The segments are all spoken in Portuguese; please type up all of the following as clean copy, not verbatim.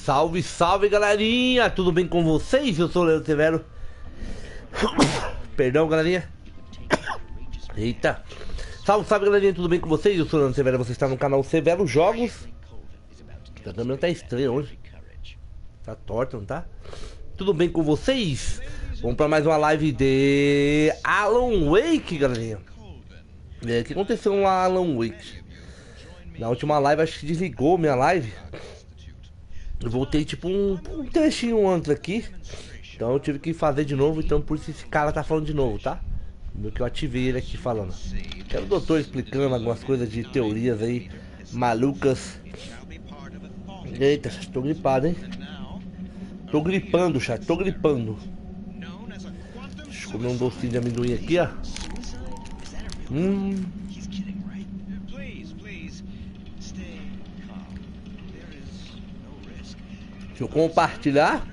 Salve, salve, galerinha! Tudo bem com vocês? Eu sou o Leandro Severo. Perdão, galerinha. Eita. Salve, salve, galerinha! Tudo bem com vocês? Eu sou o Leandro Severo. Você está no canal Severo Jogos. A câmera tá estranha hoje. Tá torta, não tá? Tudo bem com vocês? Vamos para mais uma live de Alan Wake, galerinha. O que aconteceu no Alan Wake? Na última live acho que desligou minha live. Eu voltei tipo um trechinho antes aqui. Então eu tive que fazer de novo. Então por isso esse cara tá falando de novo, tá? Do que eu ativei ele aqui falando. Era o doutor explicando algumas coisas de teorias aí malucas. Eita, tô gripado, hein? Tô gripando, chat, tô gripando. Deixa eu comer um docinho de amendoim aqui, ó. Deixa eu compartilhar.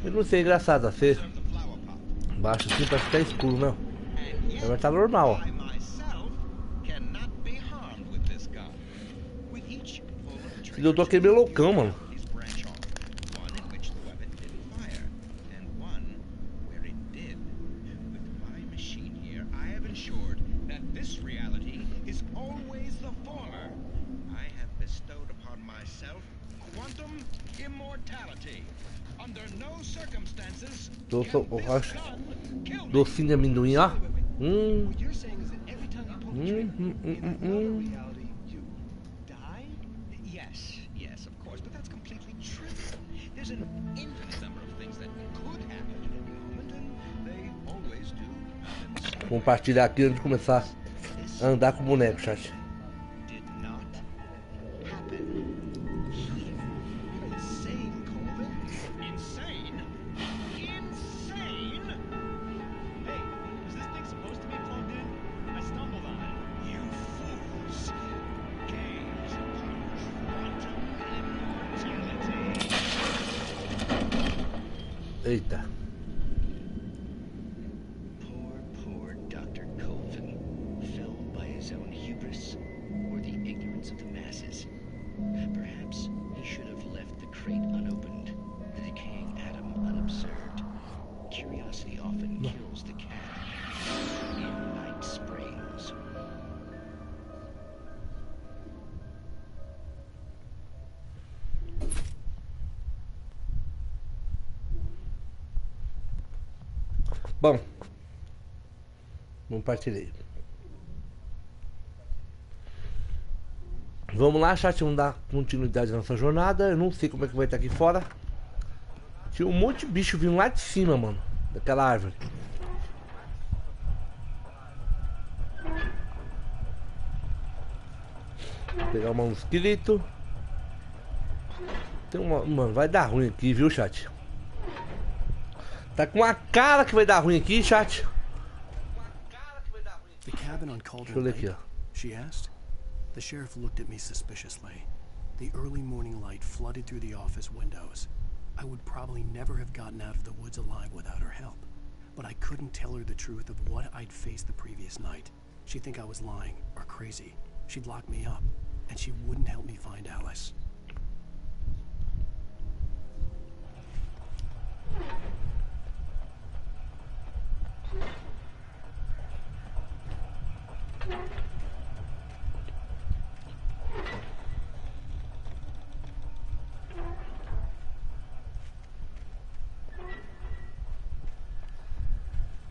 Eu não sei, engraçado, você baixa assim, parece que tá escuro, não. Agora tá normal, ó. Esse doutor aqui é meio loucão, mano. Docinho de amendoim, ó. Compartilhar aqui antes de começar a andar com o boneco, chat. Eita. Poor Dr. Colvin, felled by his own hubris or the ignorance of the masses. Perhaps he should have left the crate unopened, the decaying atom unobserved. Curiosity often kills the cat. In Night Springs. Bom, compartilhei. Vamos lá, chat, vamos dar continuidade na nossa jornada. Eu não sei como é que vai estar aqui fora. Tinha um monte de bicho vindo lá de cima, mano, daquela árvore. Vou pegar um mosquito. Tem uma... Mano, vai dar ruim aqui, viu, chat? Tá com uma cara que vai dar ruim aqui, chat. Deixa eu ler aqui, ó. She asked. The sheriff looked at me suspiciously. The early morning light flooded through the office windows. I would probably never have gotten out of the woods alive without her help. But I couldn't tell her the truth of what I'd faced the previous night. She'd think I was lying or crazy. She'd lock me up, and she wouldn't help me find Alice.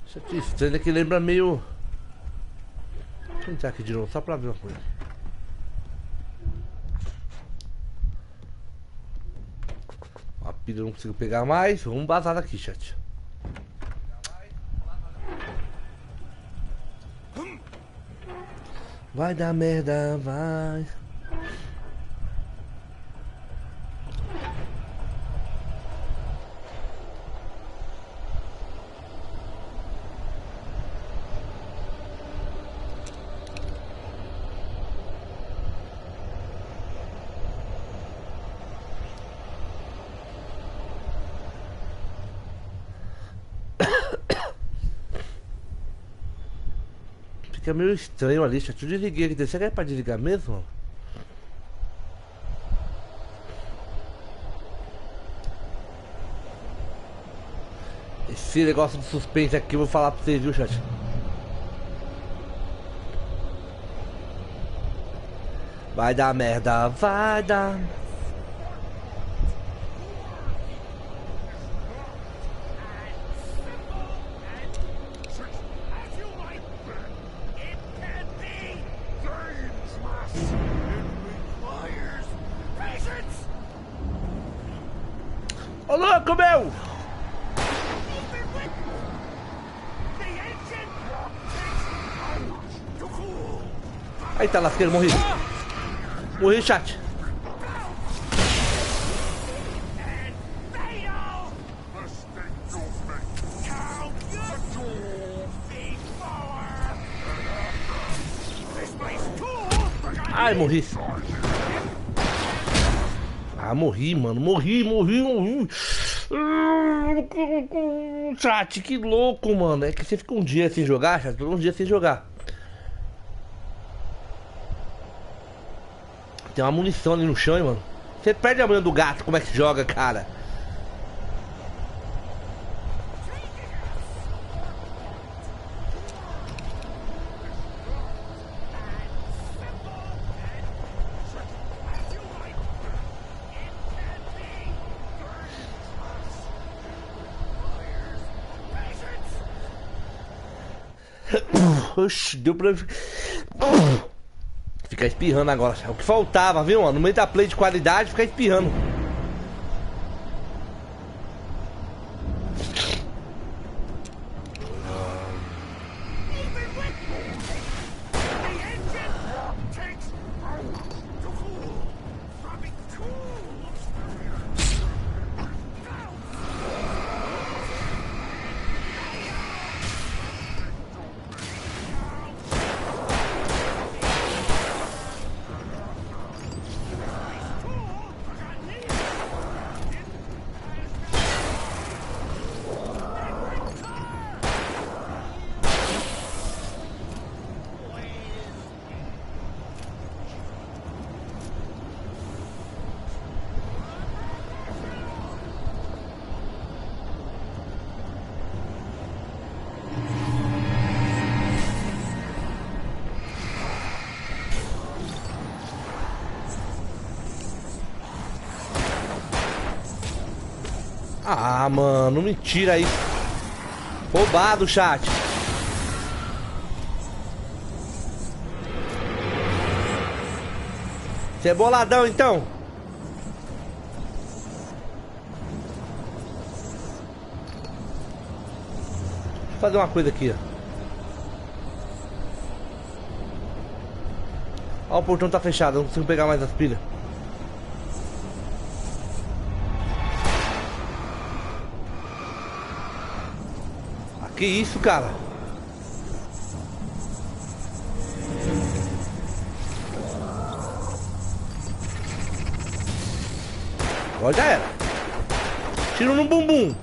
Isso aqui estranho, que lembra meio... Vou entrar aqui de novo, só pra ver uma coisa. A pilha eu não consigo pegar mais. Vamos vazar daqui, chat. Vai dar merda, vai. Fica meio estranho ali, chat. Eu desliguei aqui. Será que é pra desligar mesmo? Esse negócio de suspense aqui eu vou falar pra vocês, viu, chat? Vai dar merda, vai dar. Ô louco, meu! Aí tá lasqueiro, morri. Morri, chat. Ai, morri. Ah, morri, mano. Morri. Chat, que louco, mano. É que você fica um dia sem jogar, chat. Um dia sem jogar. Tem uma munição ali no chão, hein, mano. Você perde a manha do gato, como é que se joga, cara? Oxi, deu pra ficar espirrando agora. É o que faltava, viu, mano? No meio da play de qualidade, ficar espirrando. Ah, mano, mentira aí. Roubado, chat. Você é boladão, então? Deixa eu fazer uma coisa aqui, ó. Ó, o portão tá fechado, não consigo pegar mais as pilhas. Que isso, cara? Agora já era. Tiro no bumbum.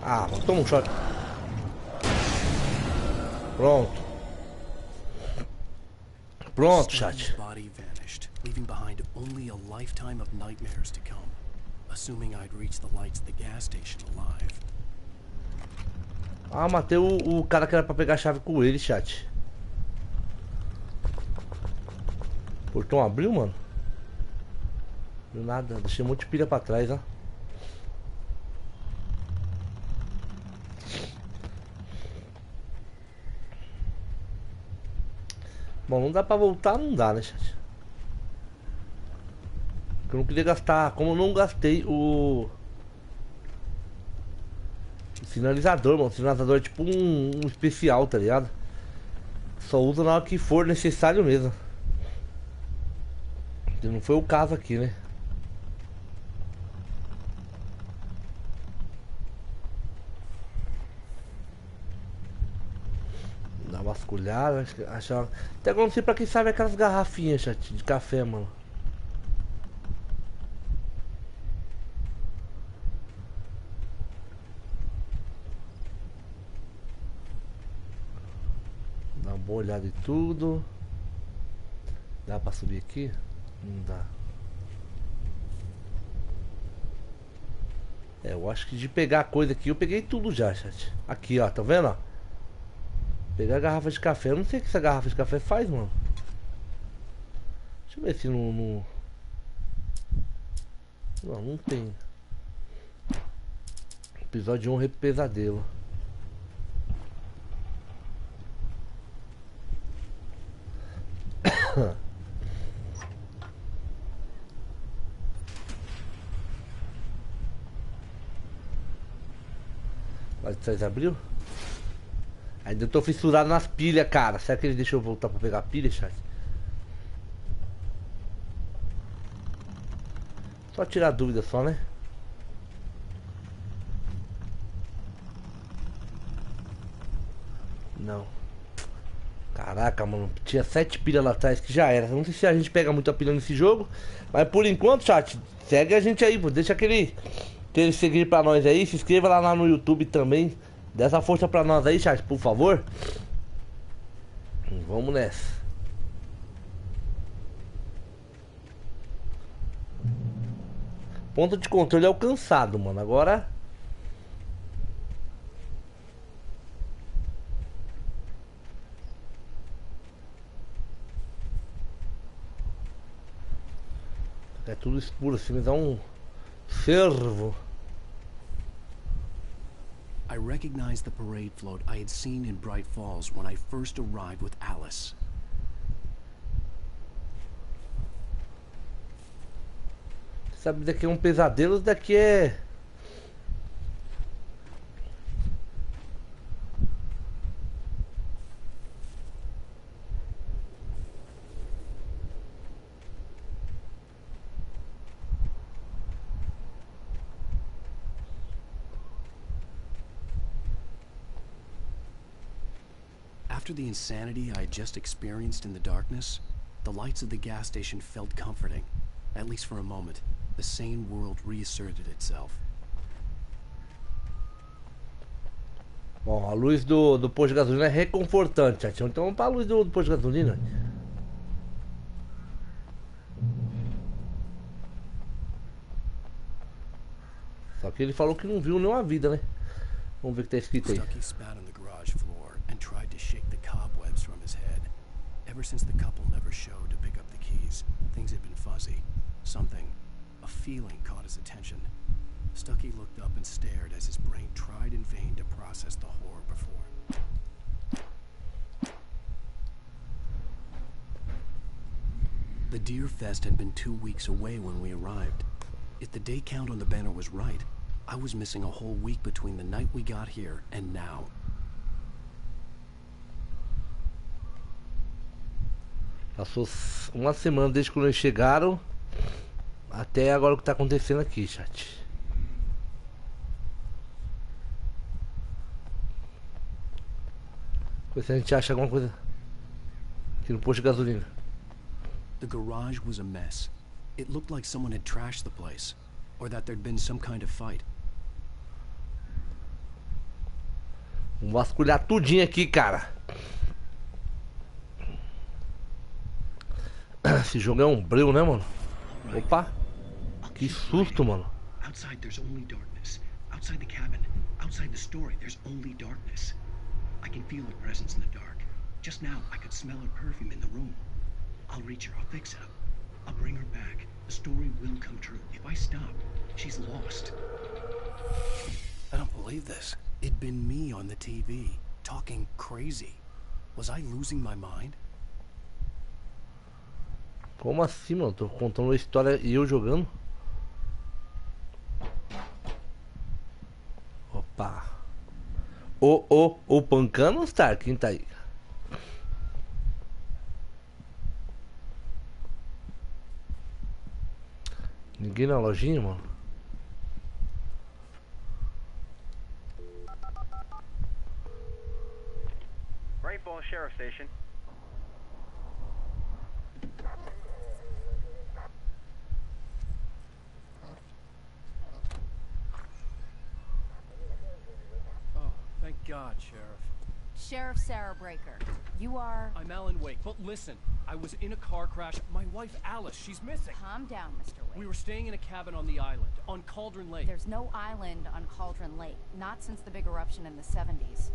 Ah, toma um shot. Pronto. Pronto, chat. Leaving behind only a lifetime of nightmares to come, assuming I'd reach the lights at the gas station alive. Ah, matei o cara que era pra pegar a chave com ele, chat. O portão abriu, mano? Não nada, deixei um monte de pilha pra trás, ó. Bom, não dá pra voltar, não dá, né, chat? Eu não queria gastar, como eu não gastei o sinalizador, mano. O sinalizador é tipo um especial, tá ligado? Só usa na hora que for necessário mesmo. E não foi o caso aqui, né? Dá uma vasculhada, achar. Até agora não sei pra quem sabe aquelas garrafinhas, chat, de café, mano. olhada em tudo. Dá pra subir aqui? Não dá. É, eu acho que de pegar coisa aqui, eu peguei tudo já, chat. Aqui, ó, tá vendo, ó? Pegar a garrafa de café. Eu não sei o que essa garrafa de café faz, mano. Deixa eu ver se não... Não tem. Episódio 1, Pesadelo. Mas vocês abriu? Ainda tô fissurado nas pilhas, cara. Será que ele deixou eu voltar pra pegar pilha, chat? Só tirar dúvida só, né? Não. Caraca, mano. Tinha 7 pilhas lá atrás que já era. Não sei se a gente pega muita pilha nesse jogo. Mas por enquanto, chat, segue a gente aí, pô. Deixa aquele seguir pra nós aí. Se inscreva lá no YouTube também. Dá essa força pra nós aí, chat, por favor. Vamos nessa. Ponto de controle alcançado, mano. Agora... É tudo escuro assim, me dá um fervo. I recognized the parade float I had seen in Bright Falls when I first arrived with Alice. Sabe, daqui é um pesadelo, isso daqui é... After the insanity I had just experienced in the darkness, the lights of the gas station felt comforting. At least for a moment, the sane world reasserted itself. Bom, a luz do posto de gasolina é reconfortante, chat. Então vamos pra luz do posto de gasolina. Só que ele falou que não viu nenhuma vida, né? Vamos ver o que tá escrito aí. Stucky spat on the garage floor and tried to shake the cobwebs from his head. Ever since the couple never showed to pick up the keys, things had been fuzzy. Something, a feeling caught his attention. Stucky looked up and stared as his brain tried in vain to process the horror before him. The Deer Fest had been 2 weeks away when we arrived. If the day count on the banner was right, I was missing a whole week between the night we got here and now. Passou uma semana desde quando eles chegaram até agora o que tá acontecendo aqui, chat. Ver se a gente acha alguma coisa aqui no posto de gasolina. The garage was a mess. It looked like someone had trashed the place, or that there'd been some kind of fight. Vamos vasculhar tudinho aqui, cara. Esse jogo é um breu, né, mano? Opa! Que susto, mano. Outside there's only darkness. Outside the cabin, outside the story, there's only darkness. I can feel her presence in the dark. Just now, I could smell her perfume in the room. I'll reach her, I'll fix it up. I'll bring her back. The story will come true. If I stop, she's lost. I don't believe this. It'd been me on the TV, talking crazy. Was I losing my mind? Como assim, mano? Tô contando uma história e eu jogando? Opa! O pancano está? Quem tá aí? Ninguém na lojinha, mano? Rainfall Sheriff Station. Oh, thank God, Sheriff. Sheriff Sarah Breaker, you are... I'm Alan Wake, but listen, I was in a car crash. My wife Alice, she's missing. Calm down, Mr. Wake. We were staying in a cabin on the island, on Cauldron Lake. There's no island on Cauldron Lake, not since the big eruption in the 70s.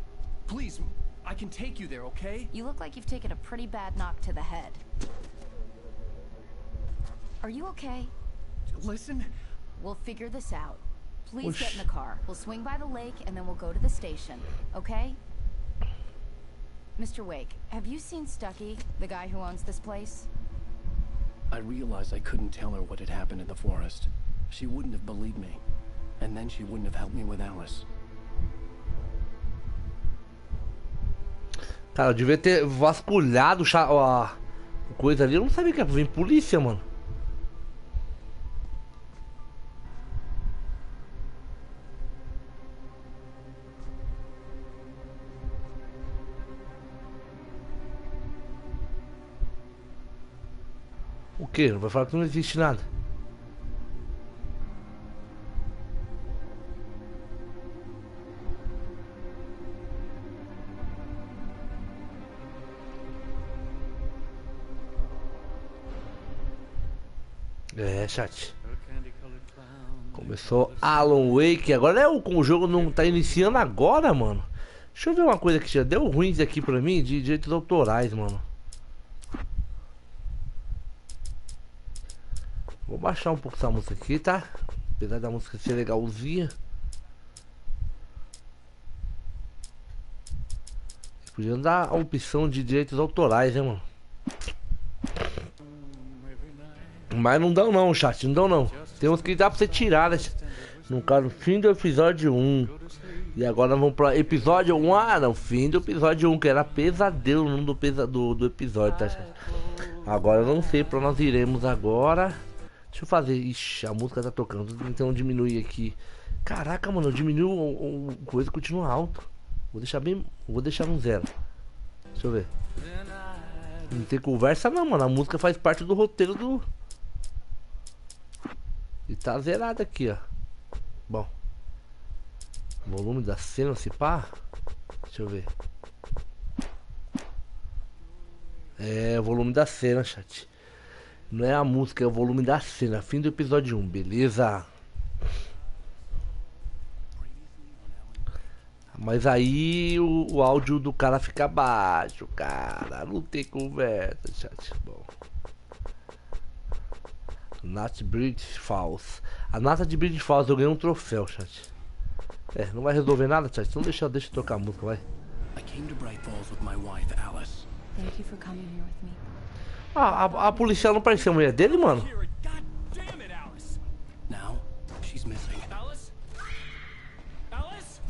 Please, I can take you there, okay? You look like you've taken a pretty bad knock to the head. Are you okay? Listen. We'll figure this out. Please Whoosh. get in the car. We'll swing by the lake and then we'll go to the station, okay? Mr. Wake, have you seen Stucky, the guy who owns this place? I realized I couldn't tell her what had happened in the forest. She wouldn't have believed me. And then she wouldn't have helped me with Alice. Cara, eu devia ter vasculhado a coisa ali. Eu não sabia que ia vir polícia, mano. O que? Não vai falar que não existe nada. É, chat. Começou Alan Wake. Agora é o jogo não tá iniciando agora, mano. Deixa eu ver uma coisa que já deu ruim aqui pra mim de direitos autorais, mano. Vou baixar um pouco essa música aqui, tá? Apesar da música ser legalzinha. Podia dar a opção de direitos autorais, né, mano? Mas não dão não, chat, não dão não. Tem uns que dá pra você tirar, né? No caso, fim do episódio 1. E agora vamos pra episódio 1. Ah, não, fim do episódio 1, que era pesadelo, o nome do episódio, tá, chat? Agora eu não sei pra onde nós iremos agora. Deixa eu fazer. Ixi, a música tá tocando. Então diminuir aqui. Caraca, mano, eu diminuo o coisa e continua alto. Vou deixar bem. Vou deixar no 0. Deixa eu ver. Não tem conversa não, mano. A música faz parte do roteiro do. E tá zerado aqui, ó. Bom. Volume da cena, se pá. Deixa eu ver. É, volume da cena, chat. Não é a música, é o volume da cena. Fim do episódio 1, beleza? Mas aí o áudio do cara fica baixo, cara. Não tem conversa, chat. Bom. Nat Bridge Falls. A Nata de Bridge Falls eu ganhei um troféu, chat. É, não vai resolver nada, chat. Então deixa eu tocar a música, vai. I came to Bright Falls with my wife, Alice. Thank you for coming here with me. Ah, a policial não parecia a mulher dele, mano? Now, she's missing. Alice? Alice?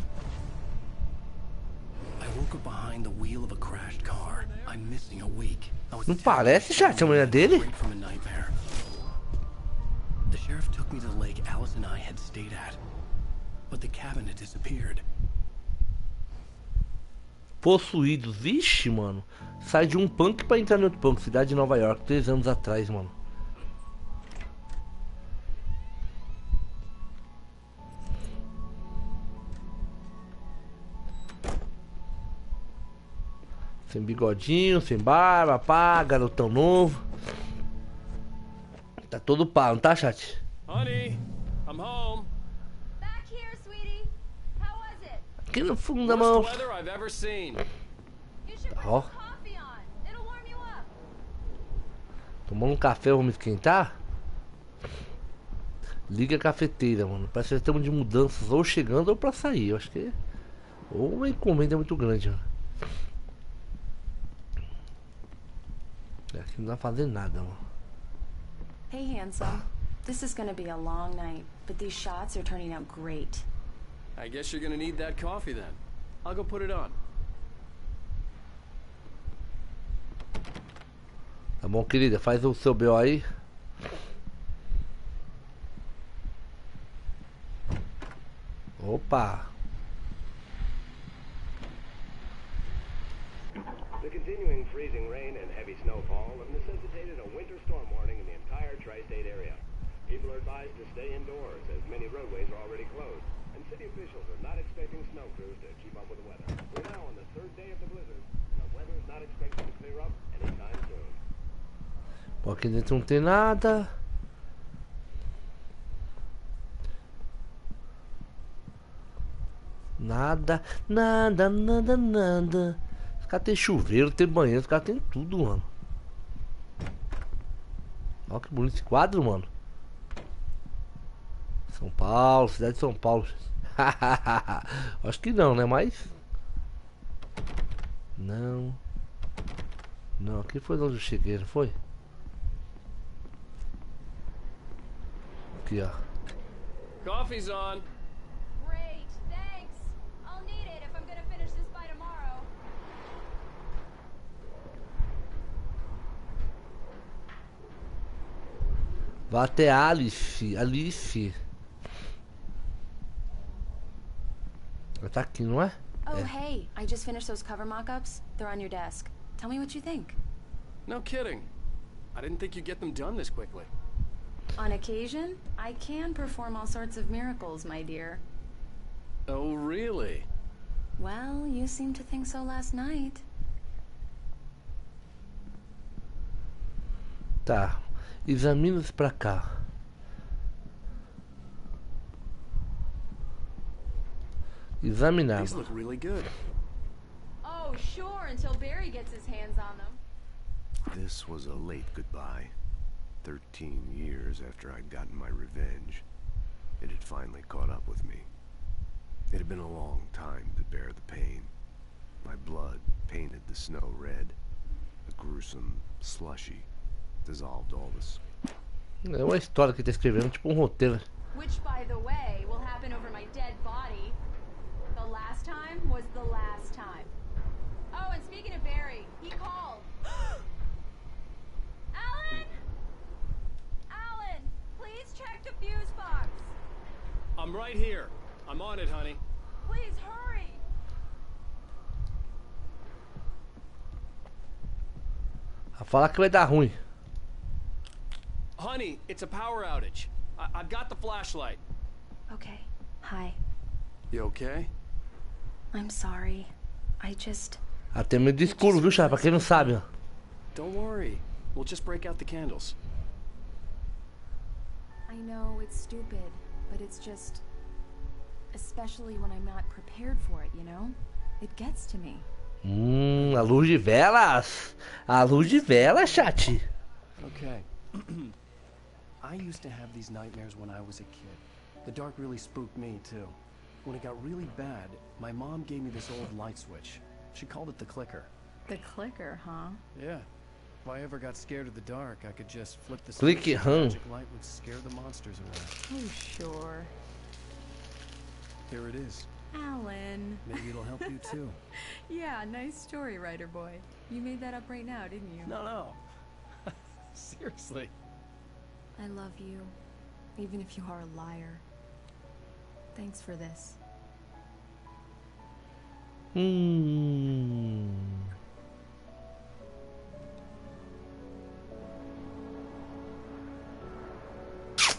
I woke up behind the wheel of a crashed car. I'm missing a week. Não parece, chat, a mulher dele? From a nightmare. The sheriff took me to the lake Alice and I had stayed at. But the cabin had disappeared. Possuídos, vixe, mano. Sai de um punk pra entrar em outro punk. Cidade de Nova York, 3 anos atrás, mano. Sem bigodinho, sem barba, pá, garotão novo. Tá todo pá, não tá, chat? Honey, I'm home. Back here, sweetie. How was it? Aqui no fundo da mão. Worst weather I've ever seen. You should put Ó. some coffee on. It'll warm you up. Tomando um café, vamos esquentar? Liga a cafeteira, mano. Parece que estamos de mudanças ou chegando ou pra sair. Eu acho que. Ou uma encomenda muito grande, mano. Aqui não dá pra fazer nada, mano. Hey, handsome. This is gonna be a long night, but these shots are turning out great. I guess you're gonna need that coffee then. I'll go put it on. Tá bom, querida? Faz o seu B.O. aí. Opa! The continuing freezing rain and heavy snowfall have necessitated a winter storm warning in the entire tri-state area. People are advised to stay indoors as many roadways are already closed, and city officials are not expecting snow crews to keep up with the weather. We're now on the third day of the blizzard, and the weather's not expected to clear up anytime soon. Pô, aqui dentro não tem nada. Nada, nada, nada, nada. Os caras tem chuveiro, tem banheiro, os caras tem tudo, mano. Olha que bonito esse quadro, mano. São Paulo, cidade de São Paulo. Acho que não, né? Mas. Não. Não, aqui foi onde eu cheguei, não foi? Aqui, ó. Coffee's on. Great, thanks. I'll need it if I'm gonna finish this by tomorrow. Vá até Alice. Alice. Ela tá aqui, não é? Oh, hey, I just finished those cover mock-ups. They're on your desk. Tell me what you think. No kidding. I didn't think you'd get them done this quickly. On occasion, I can perform all sorts of miracles, my dear. Oh, really? Well, you seemed to think so last night. Tá. Examina-se pra cá. Examinar. These look really good. Oh, sure, until Barry gets his hands on them. This was a late goodbye. 13 years after I'd gotten my revenge, it had finally caught up with me. It had been a long time to bear the pain. My blood painted the snow red. A gruesome slushy dissolved all this. É uma história que tá escrevendo, tipo um roteiro. Which, by the way, will happen over my dead body. The last time was the last time. Oh, and speaking of Barry, he called. Alan! Alan, please check the fuse box. I'm right here. I'm on it, honey. Please hurry. Fala que vai dar ruim. Honey, it's a power outage. I've got the flashlight. Okay. Hi. You okay? I'm sorry. I just... Até meio de escuro, viu, Chá? Pra quem não sabe, ó. Don't worry. We'll just break out the candles. I know it's stupid, but it's just... Especially when I'm not prepared for it, you know? It gets to me. A luz de velas. A luz de velas, chat. Okay. I used to have these nightmares when I was a kid. The dark really spooked me, too. When it got really bad, my mom gave me this old light switch. She called it the clicker. The clicker, huh? Yeah. If I ever got scared of the dark, I could just flip the Click switch it, and huh? the magic light would scare the monsters away. Oh, sure. Here it is. Alan. Maybe it'll help you, too. Yeah, nice story, writer boy. You made that up right now, didn't you? No. Seriously. I love you, even if you are a liar. Thanks for this.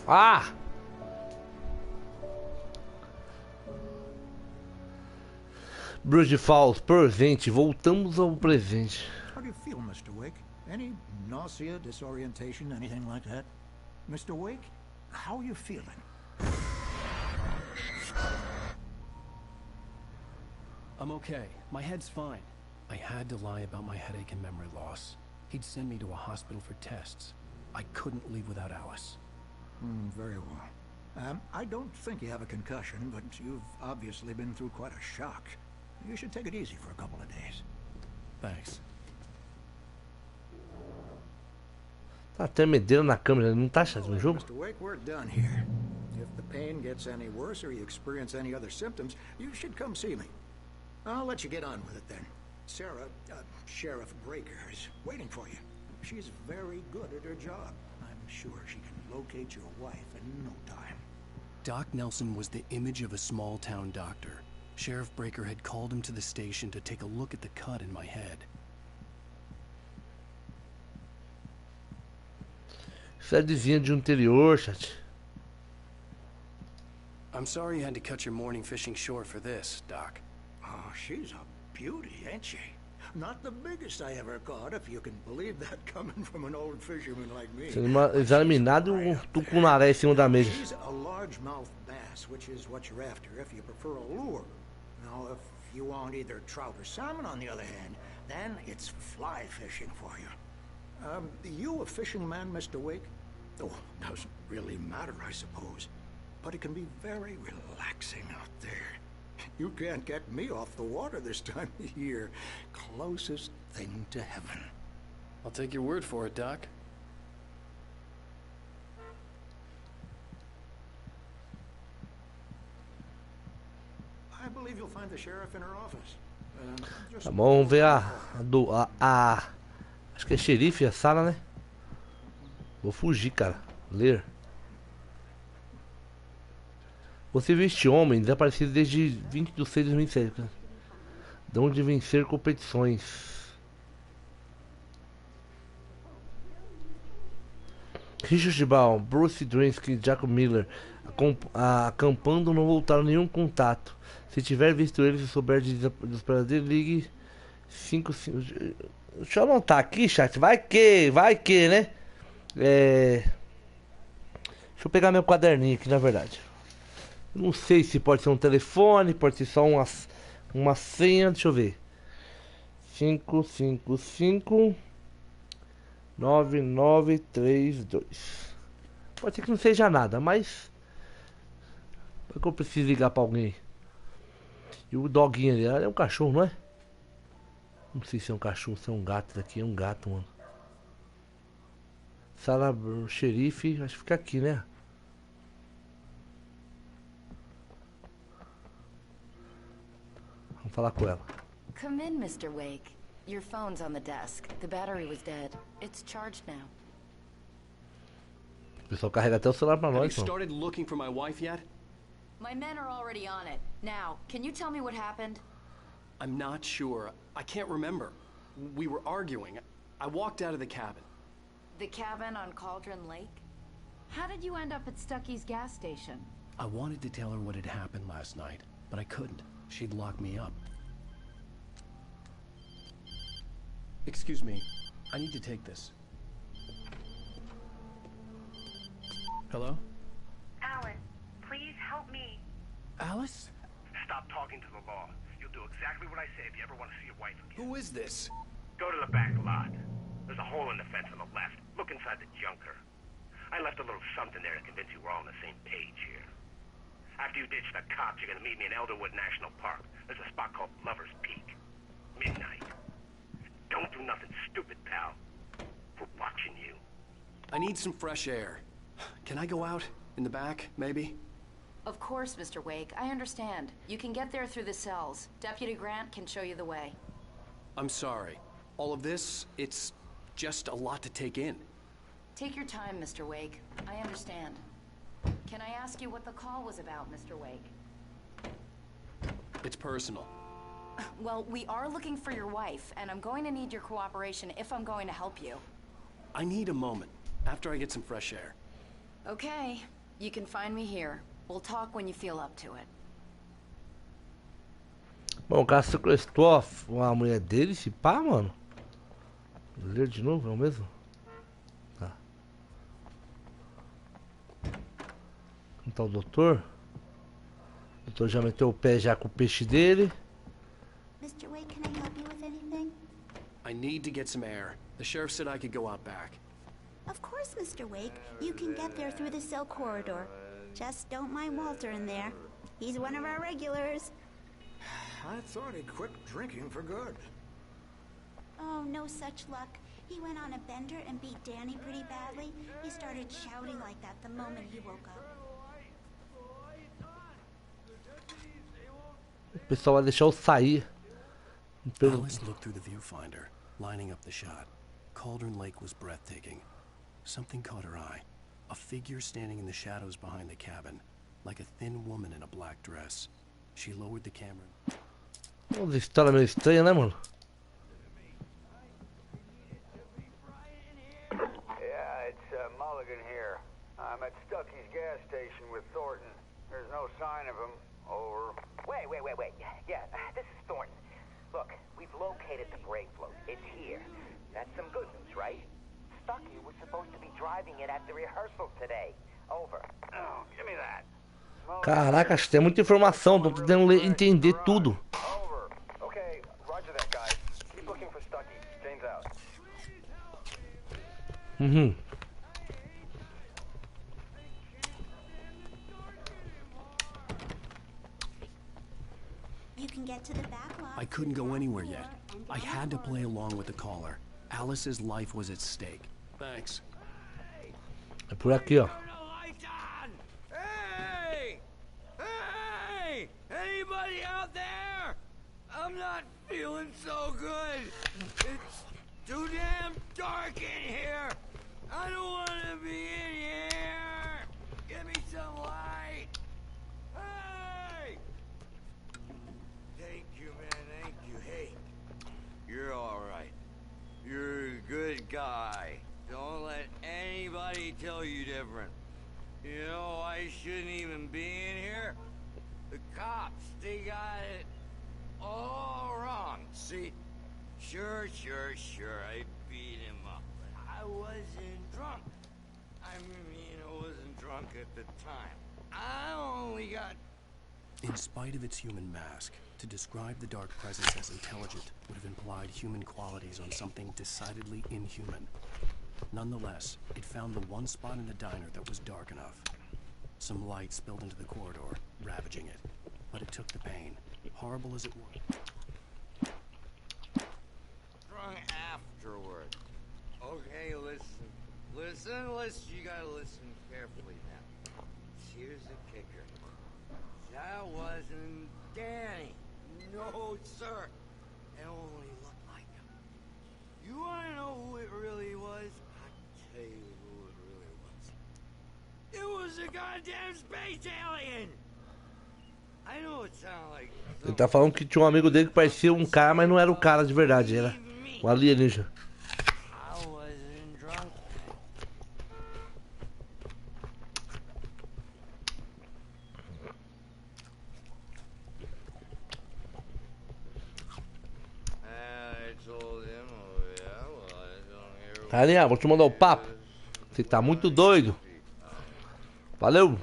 Ah! Bridge Falls, presente. Voltamos ao presente. How do you feel, Mr. Wake? Any nausea, disorientation, anything like that? Mr. Wake, how are you feeling? I'm okay. My head's fine. I had to lie about my headache and memory loss. He'd send me to a hospital for tests. I couldn't leave without Alice. Very well. I don't think you have a concussion, but you've obviously been through quite a shock. You should take it easy for a couple of days. Thanks. Tá tremedeira na câmera, não tá chato no jogo? Mr. Wake, we're done here. If the pain gets any worse or you experience any other symptoms, you should come see me. I'll let you get on with it then. Sarah, Sheriff Breaker, is waiting for you. She's very good at her job. I'm sure she can locate your wife in no time. Doc Nelson was the image of a small-town doctor. Sheriff Breaker had called him to the station to take a look at the cut in my head. Cidadezinha de interior, chat. I'm sorry you had to cut your morning fishing short for this, Doc. Oh, she's a beauty, ain't she? Not the biggest I ever caught, if you can believe that coming from an old fisherman like me. Examinado e um tucunaré em cima da mesa. She's a largemouth bass, which is what you're after if you prefer a lure. Now, if you want either trout or salmon, on the other hand, then it's fly fishing for you. You a fishing man, Mr. Wake? Oh, doesn't really matter, I suppose. But it can be very relaxing out there. You can't get me off the water this time of year. Closest thing to heaven. I'll take your word for it, Doc. I believe you'll find the sheriff in her office. Tá bom, vamos ver acho que é xerife a sala, né? Vou fugir, cara. Ler. Você viu este homem desaparecido desde 20 de 6 de 2007. De onde vencer competições. Richard Baum, Bruce Drinsky e Jacob Miller acampando não voltaram nenhum contato. Se tiver visto eles e souber de desesperador, ligue 55. Deixa eu anotar aqui, chat. Vai que, né? Deixa eu pegar meu caderninho aqui, na verdade. Não sei se pode ser um telefone, pode ser só uma senha. Deixa eu ver. 555 9932. Pode ser que não seja nada, mas é que eu preciso ligar pra alguém. E o doguinho ali, é um cachorro, não é? Não sei se é um cachorro, se é um gato daqui. É um gato, mano. Sala xerife, acho que fica aqui, né? Vamos falar com ela. Come in, Mr. Wake. Your phone's on the desk. The battery was dead. It's charged now. O pessoal carrega até o celular pra Have you nós, mano. started looking for my wife yet? My men are already on it. Now, can you tell me what happened? I'm not sure. I can't remember. We were arguing. I walked out of the cabin. The cabin on Cauldron Lake? How did you end up at Stucky's gas station? I wanted to tell her what had happened last night, but I couldn't. She'd lock me up. Excuse me. I need to take this. Hello? Alan, please help me. Alice? Stop talking to the law. You'll do exactly what I say if you ever want to see your wife again. Who is this? Go to the back lot. There's a hole in the fence on the left. Look inside the junker. I left a little something there to convince you we're all on the same page here. After you ditch the cops, you're gonna meet me in Elderwood National Park. There's a spot called Lover's Peak. Midnight. Don't do nothing stupid, pal. We're watching you. I need some fresh air. Can I go out? In the back, maybe? Of course, Mr. Wake. I understand. You can get there through the cells. Deputy Grant can show you the way. I'm sorry. All of this, it's just a lot to take in. Take your time, Mr. Wake. I understand. Can I ask you what the call was about, Mr. Wake? It's personal. Well, we are looking for your wife, and I'm going to need your cooperation if I'm going to help you. I need a moment, after I get some fresh air. Okay. You can find me here. We'll talk when you feel up to it. Bom, o cara sequestrou a mulher dele, esse pá, mano. Vou ler de novo, é o mesmo? Tá. Como tá o doutor? O doutor já meteu o pé já com o peixe dele. Mr. Wake, can I help you with anything? I need to get some air. The sheriff said I could go out back. Of course, Mr. Wake. You can get there through the cell corridor. Just don't mind Walter in there. He's one of our regulars. I thought he'd quit drinking for good. Oh, no such luck. He went on a bender and beat Danny pretty badly. He started shouting like that the moment he woke up. O pessoal vai deixar eu sair. Alice looked through the viewfinder, lining up the shot. Cauldron Lake was breathtaking. Something caught her eye. A figure standing in the shadows behind the cabin, like a thin woman in a black dress. She lowered the camera. Uma história meio estranha, né, mano? Yeah, it's Mulligan here. I'm at Stucky's gas station with Thornton. There's no sign of him. Over. Wait. Yeah, this is Thornton. Look, we've located the brake float. It's here. That's some good news, right? Stucky was supposed to be driving it at the rehearsal today. Over. Oh, give me that. Caraca, acho que tem muita informação, tô tentando entender tudo. Over. Okay, roger that, guys. Keep looking for Stucky. Jane's out. You can get to the back lot. I couldn't go anywhere yet. I had to play along with the caller. Alice's life was at stake. Thanks. É por aqui, ó. Hey! Hey! Anybody out there? I'm not feeling so good. It's too damn dark in here. I don't want to be in here. Give me some light. Hey! Thank you, man. Thank you. Hey, you're all right. You're a good guy. Don't let anybody tell you different. You know, I shouldn't even be in here. The cops, they got it all wrong. See? Sure, I beat him up. But I wasn't drunk. I mean, I wasn't drunk at the time. I only got... In spite of its human mask, to describe the dark presence as intelligent would have implied human qualities on something decidedly inhuman. Nonetheless, it found the one spot in the diner that was dark enough. Some light spilled into the corridor, ravaging it. But it took the pain, horrible as it was. Drunk afterward. Okay, listen, you gotta listen carefully now. Here's the kicker. That wasn't Danny. No, sir. It only looked like him. You wanna know who it really was? I'll tell you who it really was. It was a goddamn space alien! I know it sounds like... Ele tá falando que tinha um amigo dele que parecia um cara, mas não era o cara de verdade, era o alienígena. I wasn't drunk. I told him, oh yeah, well, I don't hear... Carinha, vou te mandar o papo. Você tá muito doido. Valeu.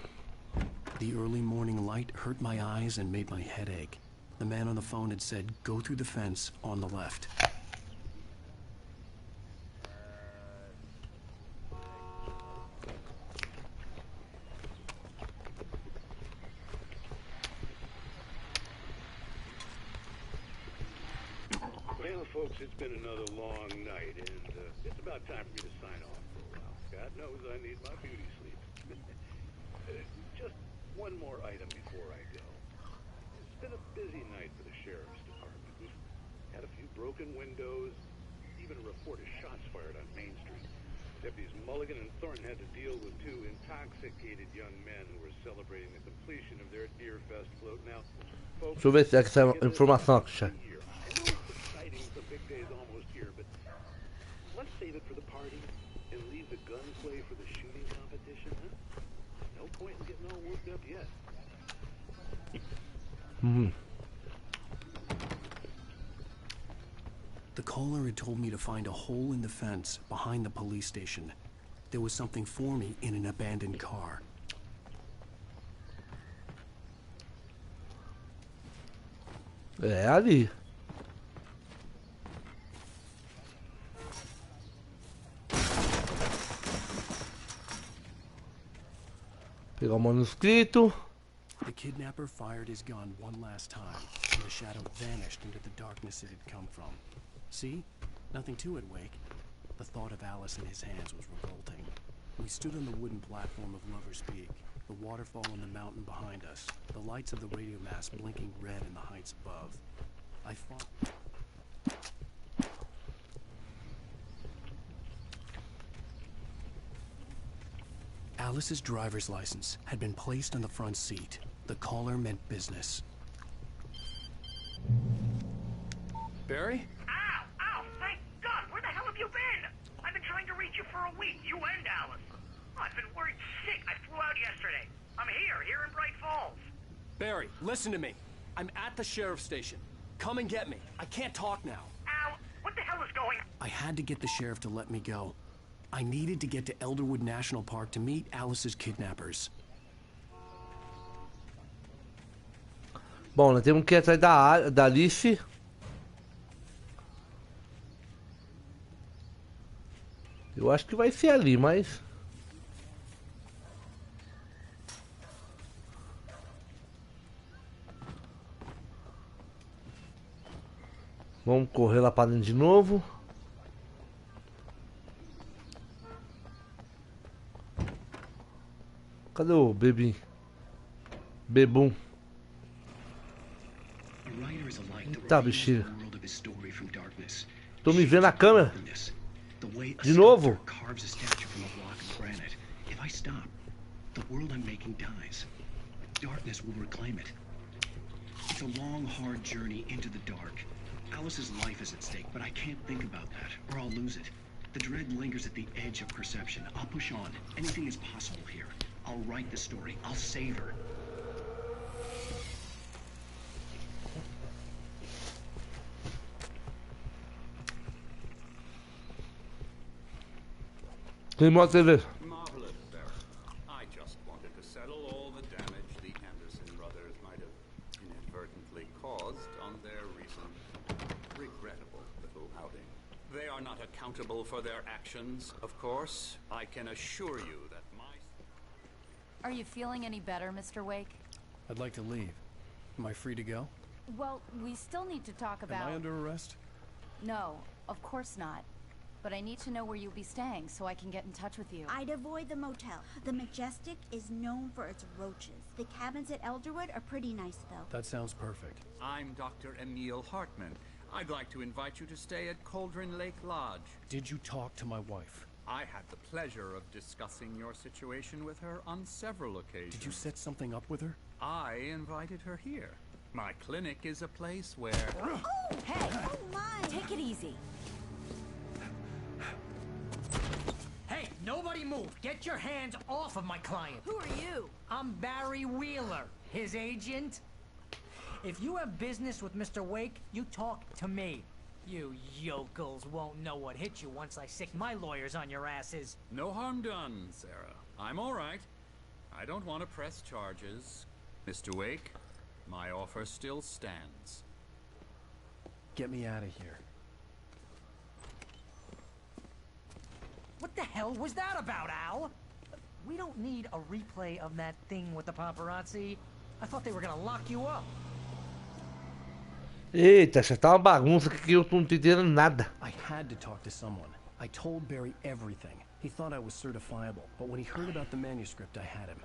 The early morning light hurt my eyes and made my head ache. The man on the phone had said, go through the fence on the left. Well, folks, it's been another long night, and it's about time for me to sign off for a while. God knows I need my beauty sleep. Just one more item before I go. It's been a busy night for the sheriff's department. We've had a few broken windows, even a report of shots fired on Main Street. Deputies Mulligan and Thornton had to deal with two intoxicated young men who were celebrating the completion of their Deer Fest float. Now, folks, Deixa eu ver se é essa informação aqui, chefe. the big day's almost here, but let's save it for the party and leave the gunplay for the shooting competition, huh? No point in getting all worked up yet. The caller had told me to find a hole in the fence behind the police station. There was something for me in an abandoned car. É ali. Pegar o manuscrito. The kidnapper fired his gun one last time, and the shadow vanished into the darkness it had come from. See? Nothing to it, Wake. The thought of Alice in his hands was revolting. We stood on the wooden platform of Lover's Peak, the waterfall on the mountain behind us, the lights of the radio mast blinking red in the heights above. I fought... Alice's driver's license had been placed on the front seat. The caller meant business. Barry? Ow! Thank God! Where the hell have you been? I've been trying to reach you for a week, you and Alice. Oh, I've been worried sick. I flew out yesterday. I'm here in Bright Falls. Barry, listen to me. I'm at the sheriff's station. Come and get me. I can't talk now. Al, what the hell is going on? I had to get the sheriff to let me go. I needed to get to Elderwood National Park to meet Alice's kidnappers. Bom, nós temos que ir atrás da Alice. Eu acho que vai ser ali, mas... Vamos correr lá para dentro de novo. Cadê o bebê? Bebum. Tá, bichinho. Tô me vendo na câmera. De novo. It's a long, hard journey into the dark. Alice's life is at stake, but I can't think about that, or I'll lose it. The dread lingers at the edge of perception. I'll push on. Anything is possible here. I'll write the story. I'll save her. Remote TV. Marvelous, sir. I just wanted to settle all the damage the Anderson brothers might have inadvertently caused on their recent, regrettable little outing. They are not accountable for their actions, of course. I can assure you that my... Are you feeling any better, Mr. Wake? I'd like to leave. Am I free to go? Well, we still need to talk about... Am I under arrest? No, of course not. But I need to know where you'll be staying so I can get in touch with you. I'd avoid the motel. The Majestic is known for its roaches. The cabins at Elderwood are pretty nice, though. That sounds perfect. I'm Dr. Emil Hartman. I'd like to invite you to stay at Cauldron Lake Lodge. Did you talk to my wife? I had the pleasure of discussing your situation with her on several occasions. Did you set something up with her? I invited her here. My clinic is a place where... Oh, hey! Oh, my! Take it easy. Hey, nobody move! Get your hands off of my client! Who are you? I'm Barry Wheeler, his agent. If you have business with Mr. Wake, you talk to me. You yokels won't know what hit you once I sick my lawyers on your asses. No harm done, Sarah. I'm all right. I don't want to press charges. Mr. Wake, my offer still stands. Get me out of here. What the hell was that about, Al? We don't need a replay of that thing with the paparazzi. I thought they were gonna lock you up. Eita, essa tá uma bagunça que eu não tô entendendo nada. I had to talk to someone. I told Barry everything. He thought I was certifiable, but when he heard about the manuscript, I had him.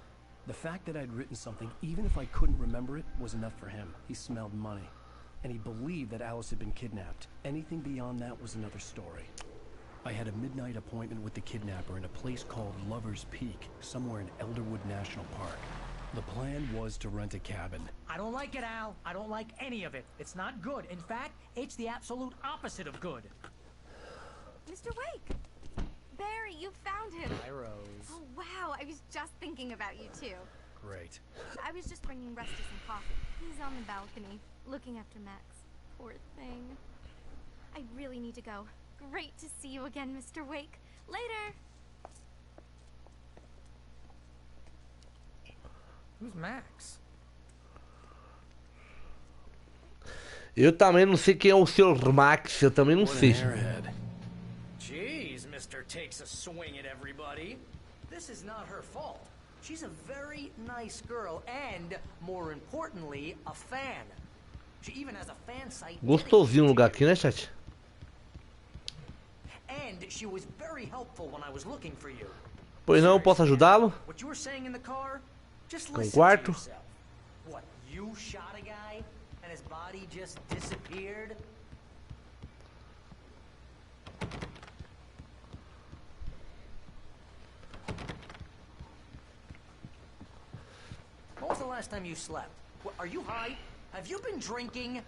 The fact that I'd written something, even if I couldn't remember it, was enough for him. He smelled money. And he believed that Alice had been kidnapped. Anything beyond that was another story. I had a midnight appointment with the kidnapper in a place called Lover's Peak, somewhere in Elderwood National Park. The plan was to rent a cabin. I don't like it, Al. I don't like any of it. It's not good. In fact, it's the absolute opposite of good. Mr. Wake! Barry, you found him! Hi, Rose. Oh, wow. I was just thinking about you, too. Great. I was just bringing Rusty some coffee. He's on the balcony, looking after Max. Poor thing. I really need to go. Great to see you again, Mr. Wake. Later! Who's Max? Eu também não sei quem é o Sr. Max, eu também não sei. Jeez, Mr. Takes a swing at everybody. This is not her fault. She's a very nice girl and, more importantly, a fan. She even has a fan site. Gostosinho o lugar aqui, né, chat? And she was very helpful when I was looking for you. Pois não, posso ajudá-lo? What you were saying in the car? Just Com listen quarto. to yourself. What, you shot a guy and his body just disappeared? When was the last time you slept? What, are you high? Have you been drinking?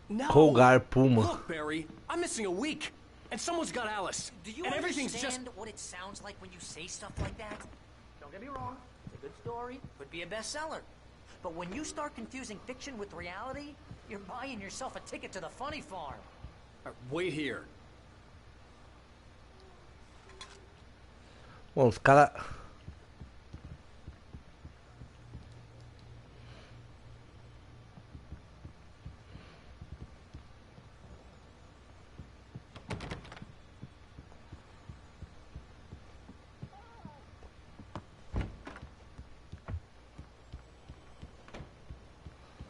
No. Colgar Puma. Look, Barry, I'm missing a week. And someone's got Alice. Do you and everything's understand just... what it sounds like when you say stuff like that? Don't get me wrong. It's a good story. Could be a bestseller. But when you start confusing fiction with reality, you're buying yourself a ticket to the funny farm. Wait here. Bom, os caras...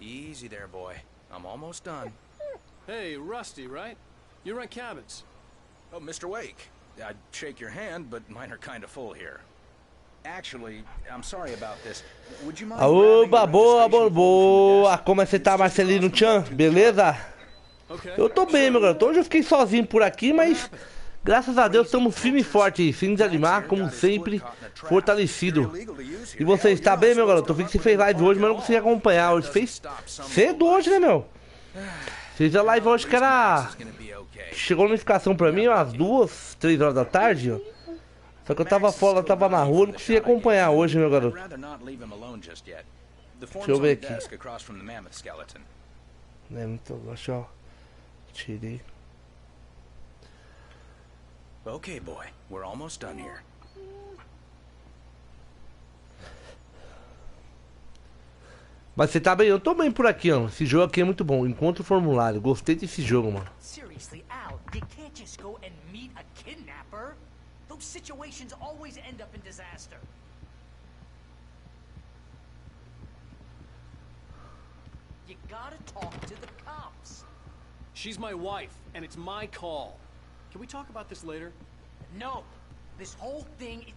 Easy there, boy. I'm almost done. Hey, Rusty, right? You rent cabins. Oh, Mr. Wake. I'd shake your hand, but mine are kind of full here. Actually, I'm sorry about this. Would you mind Oba, boa, boa, boa. Como é que você tá, Marcelino Chan? Beleza? Eu tô bem, meu garoto. Hoje eu fiquei sozinho por aqui, mas graças a Deus estamos firme e forte, sem desanimar, como sempre, fortalecido. E você está bem, meu garoto? Eu vi que você fez live hoje, mas não consegui acompanhar. Hoje fez cedo hoje, né, meu? Fez a live hoje que era... Chegou a notificação pra mim umas 2, 3 horas da tarde, ó. Só que eu tava fora, tava na rua, não consegui acompanhar hoje, meu garoto. Deixa eu ver aqui. É, então, acho, ó. Tirei. Okay, boy. We're almost done here. Mas você tá bem? Eu tô bem por aqui, ó. Esse jogo aqui é muito bom. Encontre o formulário. Gostei desse jogo, mano. Seriously, Al, you can't just go and meet a kidnapper. Those situations always end up in disaster. You gotta talk to the cops. She's my wife, and it's my call. Can we talk about this later? No. This whole thing is...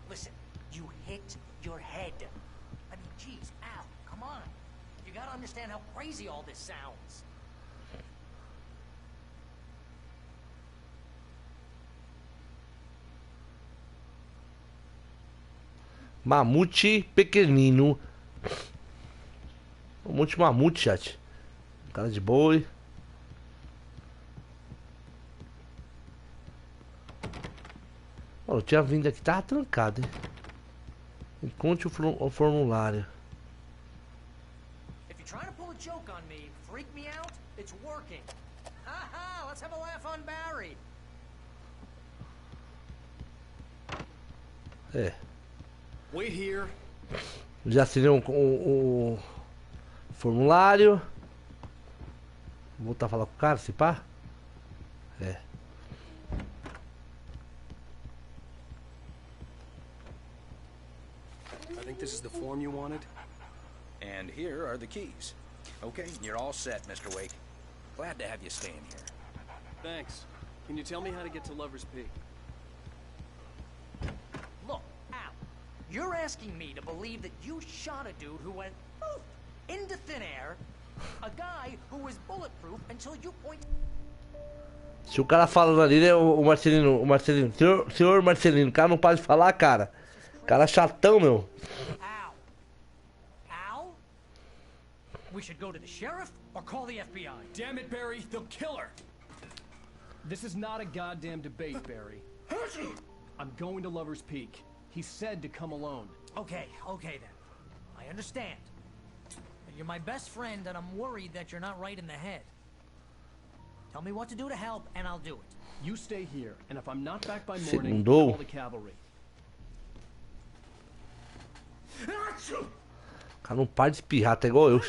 Listen, you hit your head. I mean, geez, Al, come on. You gotta understand how crazy all this sounds. Mamute pequenino. Mamute, chat. Cara de boi. Oh, eu tinha vindo aqui, tava trancado, hein? Encontre o formulário. If you're trying to pull a joke on me, freak me out, it's working. Haha, let's have a laugh on Barry. É. Wait here. Já assinei um formulário. Vou voltar a falar com o cara, se pá? É. I think this is the form you wanted. And here are the keys. Okay, you're all set, Mr. Wake. Glad to have you staying here. Thanks. Can you tell me how to get to Lover's Peak? Look, Al, you're asking me to believe that you shot a dude who went poof, into thin air, a guy who was bulletproof until you point... Se o cara falando ali, né, o Marcelino, senhor Marcelino, o cara não para de falar, cara. Cara chatão, meu. Al? We should go to the sheriff or call the FBI. Damn it, Barry, they'll kill her. This is not a goddamn debate, Barry. I'm going to Lover's Peak. He said to come alone. Okay then. I understand. You're my best friend and I'm worried that you're not right in the head. Tell me what to do to help and I'll do it. You stay here, and if I'm not back by morning, Segundou. call the cavalry. O cara não para de espirrar, tá igual eu.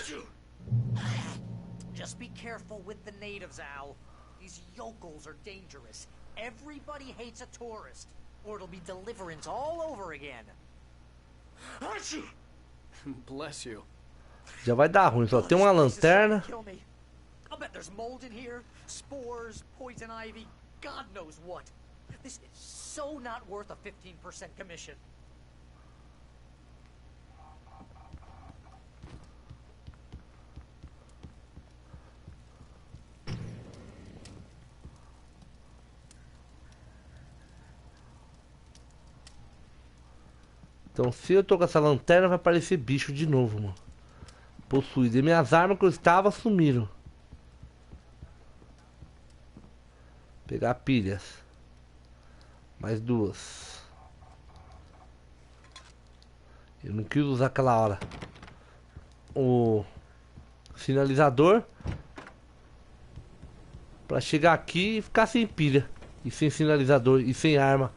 Just be careful with the natives, Al. These yokels are dangerous. Everybody hates a tourist, or it'll be deliverance all over again. Bless you. Já vai dar ruim, só tem uma lanterna. I'll bet there's mold in here, spores, poison ivy, God knows what. This is so not worth a 15% commission. Então, se eu tô com essa lanterna, vai aparecer bicho de novo, mano. Possuído. E minhas armas que eu estava sumiram. Pegar pilhas. Mais 2. Eu não quis usar aquela hora o sinalizador pra chegar aqui e ficar sem pilha e sem sinalizador e sem arma.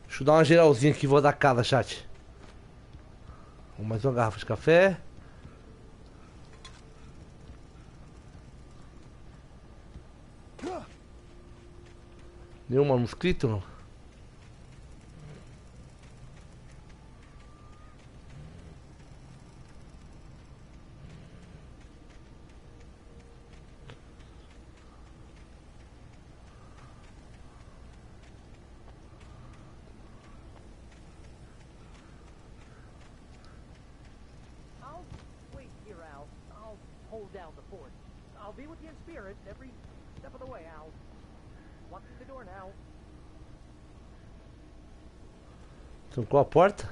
Deixa eu dar uma geralzinha aqui, vou dar casa, chat. Mais uma garrafa de café. Nenhum mosquito, não? I'll wait here, Al. I'll hold down the fort. I'll be with you in spirit every step of the way, Al. Walk through the door now. Trancou a porta?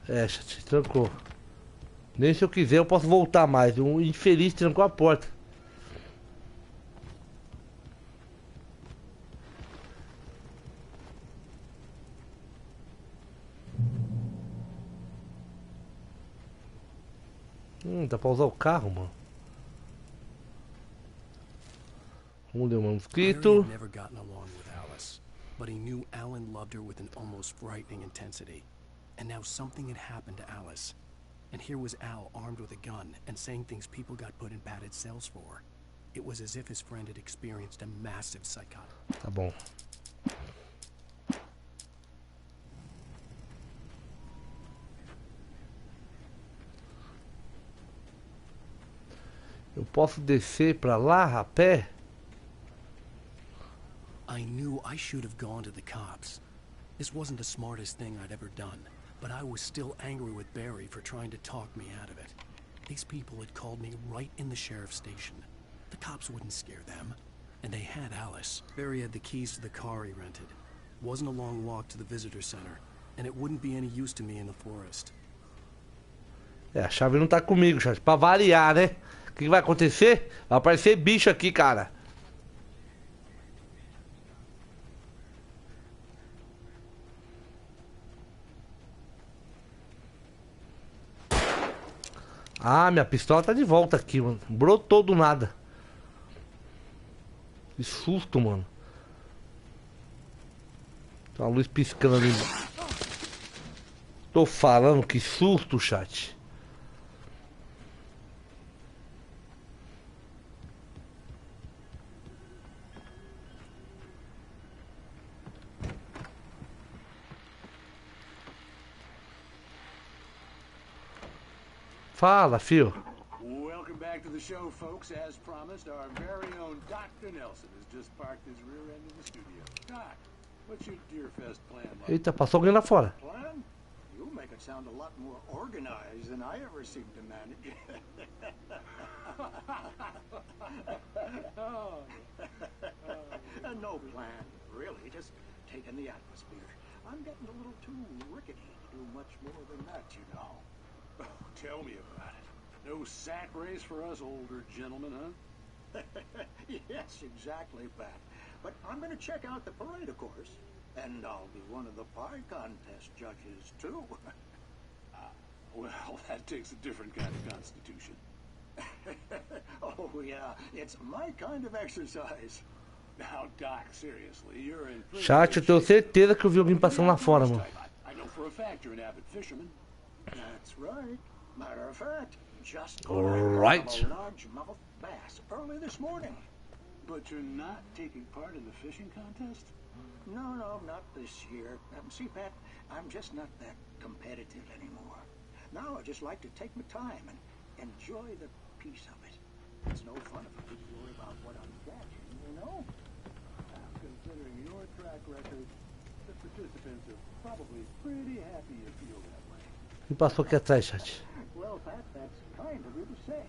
É, chat, trancou. Nem se eu quiser eu posso voltar mais. Um infeliz trancou a porta. Dá pra usar o carro, mano. Vamos ler o manuscrito. Barry had never gotten along with Alice, but he knew Alan loved her with an almost frightening intensity. And now something had happened to Alice. And here was Al armed with a gun and saying things people got put in padded cells for. It was as if his friend had experienced a massive psychotic. Tá bom. Eu posso descer pra lá a pé? I knew I should have gone to the cops. This wasn't the smartest thing I'd ever done, but I was still angry with Barry for trying to talk me out of it. These people had called me right in the sheriff's station. The cops wouldn't scare them. And they had Alice. Barry had the keys to the car he rented. Wasn't a long walk to the visitor center, and it wouldn't be any use to me in the forest. É, a chave não tá comigo, chat. Pra variar, né? O que vai acontecer? Vai aparecer bicho aqui, cara. Ah, minha pistola tá de volta aqui, mano. Brotou do nada. Que susto, mano. Tem uma luz piscando ali. Tô falando, que susto, chat. Fala, fio. Welcome back to the show, folks. As promised, our very own Dr. Nelson has just parked his rear end in the studio. Doc, what's your Deerfest plan like? Eita, passou alguém lá fora. Plan? You make it sound a lot more organized than I ever seem to manage. No plan, really. Just taking the atmosphere. I'm getting a little too rickety to do much more than that, you know. Oh, tell me about it. No sack race for us older gentlemen, huh? Yes, exactly, Pat. But I'm going to check out the parade, of course. And I'll be one of the pie contest judges, too. Well, that takes a different kind of constitution. Oh, yeah. It's my kind of exercise. Now, Doc, seriously, you're in... Chat, eu tenho certeza que eu vi alguém passando lá fora, mano. I know for a fact you're an avid fisherman. That's right. Matter of fact, just All right. a largemouth bass early this morning. But you're not taking part in the fishing contest? No, not this year. See, Pat, I'm just not that competitive anymore. Now I just like to take my time and enjoy the peace of it. It's no fun if I have to worry about what I'm catching, you know? Considering your track record, the participants are probably pretty happy you feel that way. Quem passou aqui atrás, chat? Well, Pat, that's kind of you to say.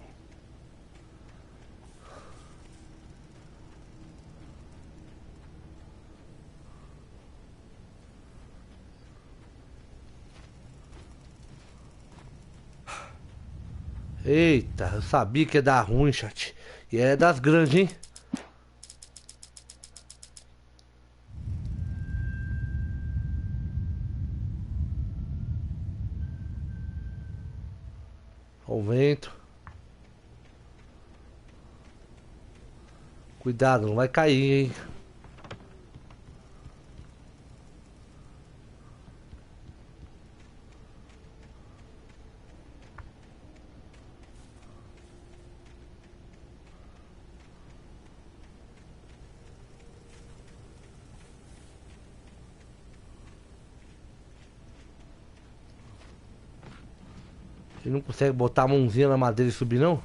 Eita, eu sabia que ia dar ruim, chat. E é das grandes, hein? Olha o vento. Cuidado, não vai cair, hein? Ele não consegue botar a mãozinha na madeira e subir, não?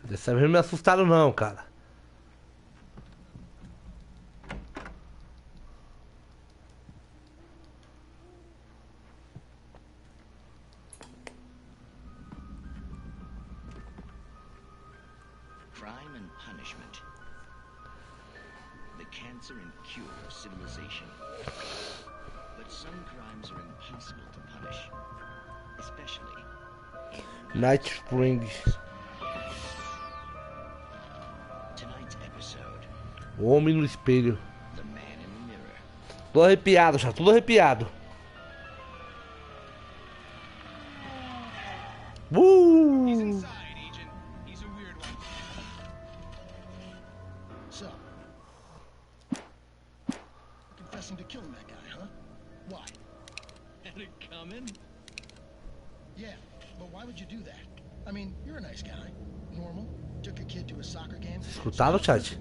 Dessa vez não me assustaram, não, cara. Crime and punishment. The cancer and cure of civilization. But some crimes are impossible to punish. Especially Night Spring. tonight's episode. O homem no espelho. The man in the mirror. Tô arrepiado, já, tudo arrepiado. He's inside, Agent. He's a weird one. So, confessing to killing that guy, huh? Why? Had it coming? Yeah, but why would you do that? I mean, you're a nice guy. Normal. Took a kid to a soccer game. Escutaram, chat?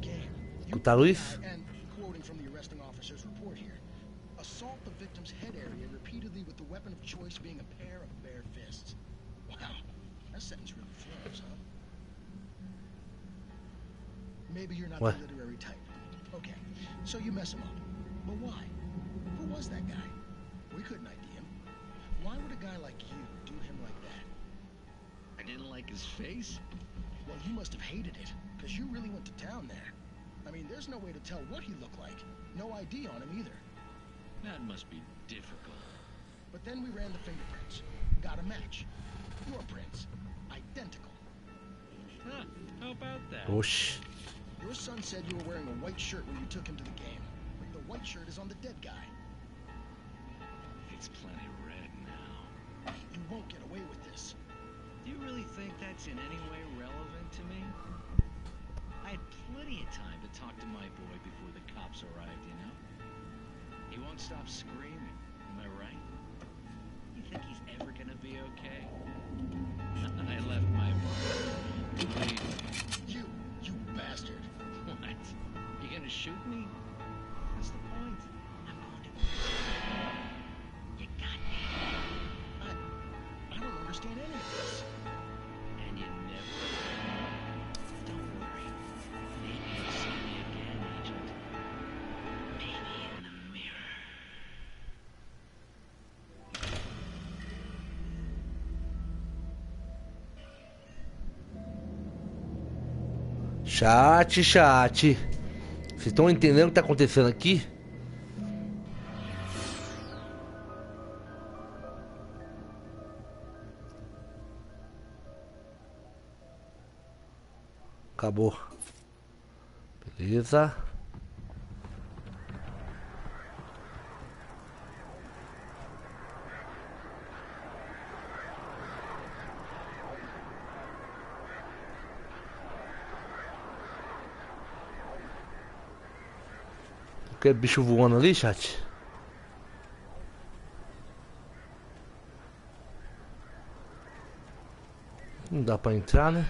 Escutaram isso? And quoting from the arresting officer's report here, assault the victim's head area repeatedly with the weapon of choice being a pair of bare fists. Wow, that sentence really flows, huh? Maybe you're not What? the literary type. Okay, so you mess him up. But why? Who was that guy? We couldn't ID him. Why would a guy like you do him like that? I didn't like his face. Well, you must have hated it, because you really went to town there. I mean, there's no way to tell what he looked like. No ID on him either. That must be difficult. But then we ran the fingerprints. Got a match. Your prints. Identical. Huh, how about that? Oxi. Your son said you were wearing a white shirt when you took him to the game. The white shirt is on the dead guy. It's plenty red now. You won't get away with this. Do you really think that's in any way relevant to me? I had plenty of time to talk to my boy before the cops arrived, you know? He won't stop screaming, am I right? You think he's ever gonna be okay? I left my boy. Believe me. You bastard. What? You gonna shoot me? What's the point? I'm going to... You got me. I don't understand any of this. And you never will. Don't worry. Maybe you'll see me again, Agent. Maybe in the mirror. Chat, chat. Vocês estão entendendo o que tá acontecendo aqui? Acabou. Beleza. Que bicho voando ali, chat? Não dá pra entrar, né?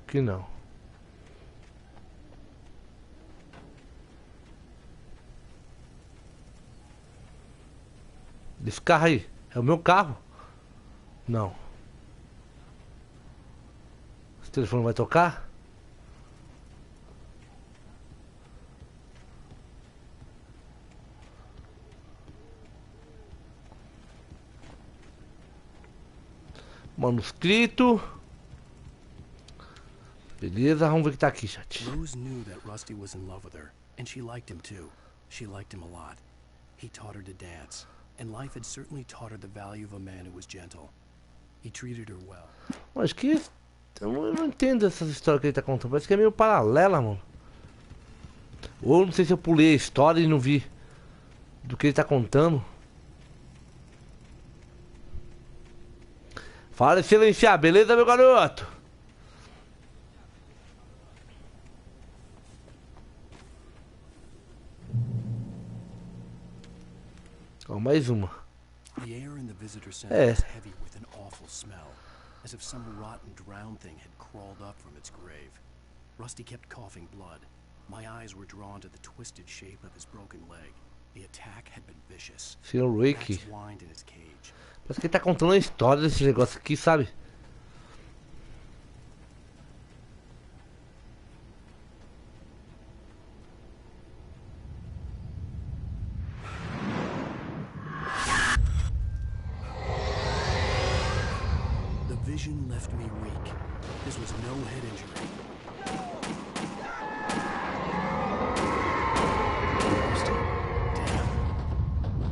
Que não. Esse carro aí, é o meu carro? Não. Esse telefone vai tocar? Manuscrito. Beleza, vamos ver o que tá aqui, chat. Rose knew that Rusty was in love with her, and she liked him too. She liked him a lot. He taught her to dance, and life had certainly taught her the value of a man who was gentle. He treated her well. Mas que... Eu não entendo essas histórias que ele tá contando. Parece que é meio paralela, mano. Ou não sei se eu pulei a história e não vi do que ele tá contando. Fala e silenciar, beleza, meu garoto? Ó, mais uma. The air in the visitor center was heavy with an awful smell, as if some rotten drowned thing had crawled up from its grave. Rusty kept coughing blood. My eyes were drawn to the twisted shape of his broken leg. The attack had been vicious. Sr. Wake. Max whined in his cage. Parece que ele tá contando a história desse negócio aqui, sabe? The vision left me weak. This was no head injury.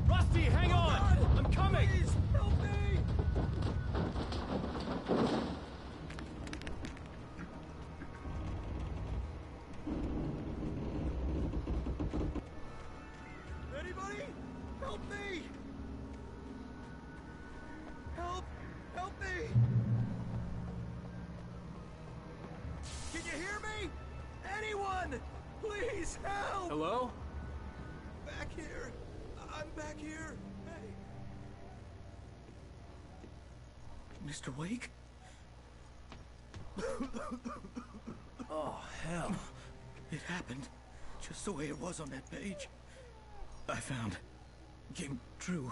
Rusty, hang on! I'm coming! Please, help me! Anybody? Help me! Help! Help me! Can you hear me? Anyone! Please help! Hello? Back here. I'm back here. Hey. Mr. Wake? Oh, hell. It happened just the way it was on that page. I found. Came true.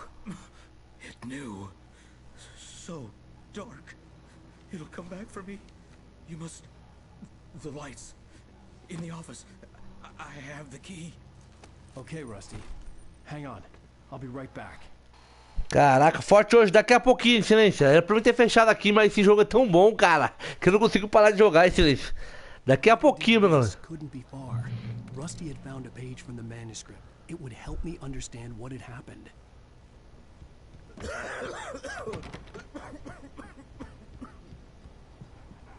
It knew. So dark. It'll come back for me. You must... The lights. In the office. I have the key. Okay, Rusty. Hang on. I'll be right back. Caraca, forte hoje, daqui a pouquinho, Silêncio. Era pra eu ter fechado aqui, mas esse jogo é tão bom, cara, que eu não consigo parar de jogar, Silêncio. Daqui a pouquinho, meu mano. Couldn't be far. Rusty had found a page from the manuscript. It would help me understand what had happened.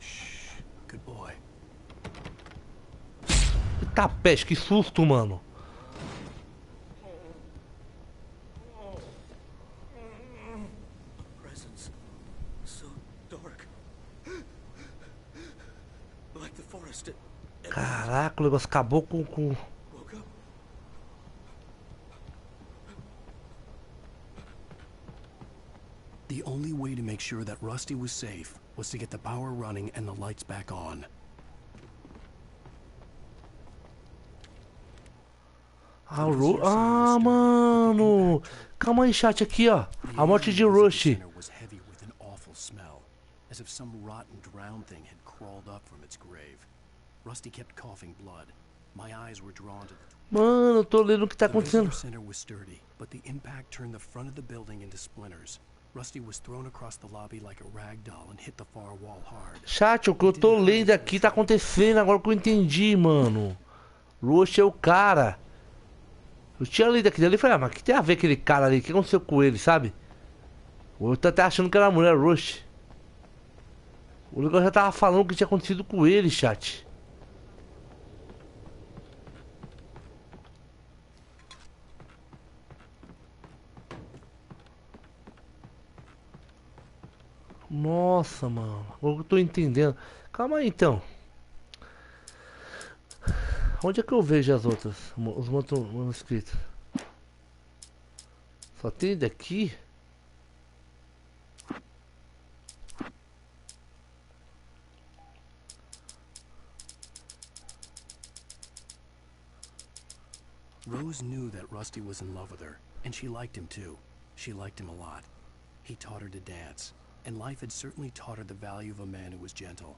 Shh. Good boy. Eita peste, que susto, mano. Presence. So dark. Like the forest. Caraca, o negócio acabou com... Woke up. The only way to make sure that Rusty was safe was to get the power running and the lights back on. Ah, mano. Calma aí, chat, aqui, ó. A morte de Rush. Was heavy with an awful smell, as if some rotten drowned thing had crawled up from its grave. Rusty kept coughing blood. My eyes were drawn to the... Mano, eu tô lendo o que tá acontecendo. The center was sturdy, but the impact turned the front of the building into splinters. Rusty was thrown across the lobby like a rag doll and hit the far wall hard. Chat, o que eu tô lendo aqui tá acontecendo agora que eu entendi, mano. Rush é o cara. Eu tinha lido aquilo ali e falei, ah, mas o que tem a ver aquele cara ali? O que aconteceu com ele, sabe? Eu tô até achando que era a mulher Rush. O negócio já tava falando o que tinha acontecido com ele, chat. Nossa, mano. Agora eu tô entendendo. Calma aí, então. Onde é que eu vejo as outras? Os manuscritos? Só tem daqui? Rose knew that Rusty was in love with her, and she liked him too. She liked him a lot. He taught her to dance, and life had certainly taught her the value of a man who was gentle.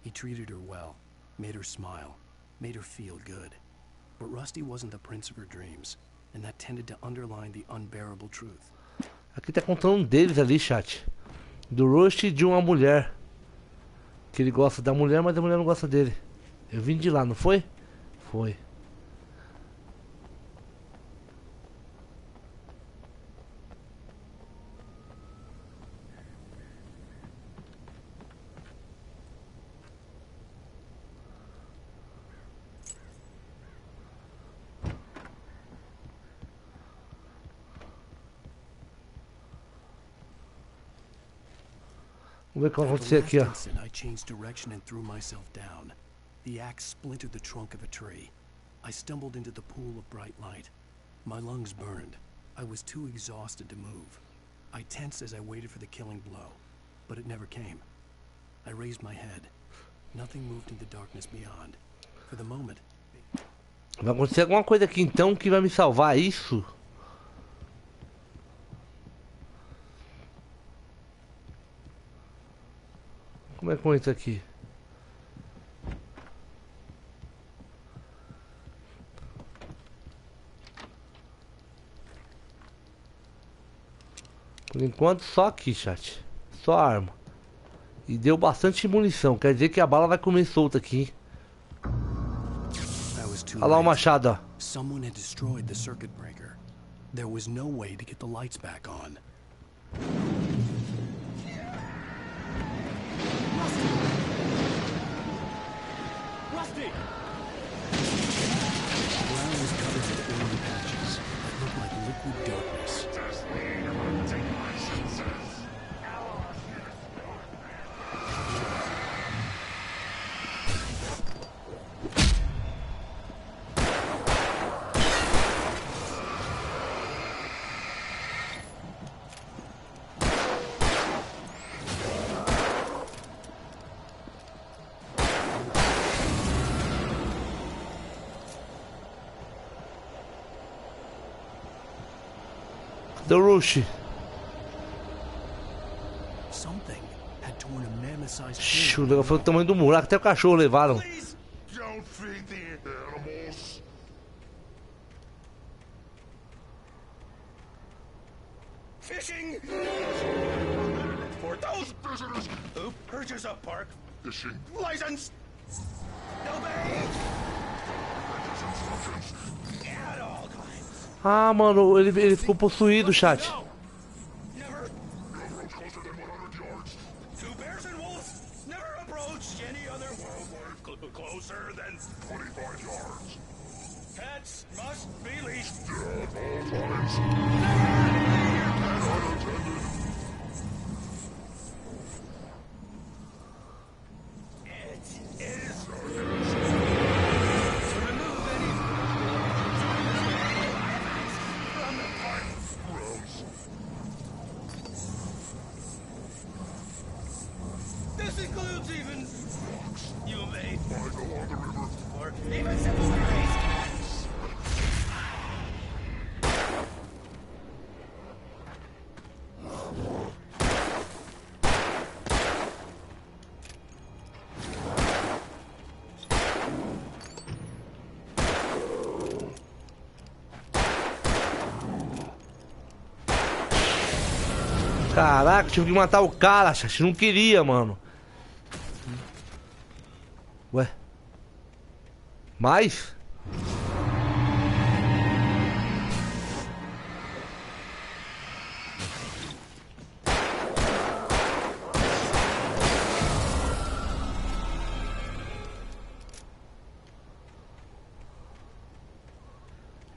He treated her well, made her smile, made her feel good. But Rusty wasn't the prince of her dreams, and that tended to underline the unbearable truth. Aqui tá contando um deles ali, chat. Do Rush e de uma mulher. Que ele gosta da mulher, mas a mulher não gosta dele. Eu vim de lá, não foi? Foi. Vamos ver o que vai acontecer aqui, ó. Instant, I changed direction and threw myself down. The axe splintered the trunk of a tree. I stumbled into the pool of bright light. My lungs burned. I was too exhausted to move. I tensed as I waited for the killing blow, but it never came. I raised my head. Nothing moved in the darkness beyond. For the moment. Vai acontecer alguma coisa aqui então que vai me salvar, isso? Como é que é isso aqui? Por enquanto só aqui, chat. Só arma. E deu bastante munição. Quer dizer que a bala vai comer solta aqui. Olha lá o machado, ó. Someone had destroyed the circuit breaker. There was no way to get the lights back on. Rusty! The ground was covered with oily patches that looked like liquid darkness. Deu rush. Something had torn a mammoth-sized O negócio foi o tamanho do muro. Até o cachorro levaram. Don't feed the animals. Fishing! For those visitors who purchase a park Fishing license! Obey! At all times. Ah, mano, ele ficou possuído, chat. Never. Two bears and wolves never approached any other wildlife closer than 25 yards. Pets must be leashed. at all times. And unattended. It is to remove any from the park. Gross. This includes even you may I go on the river. or even simple berries. Caraca, tive que matar o cara, chat. Não queria, mano. Ué. Mais?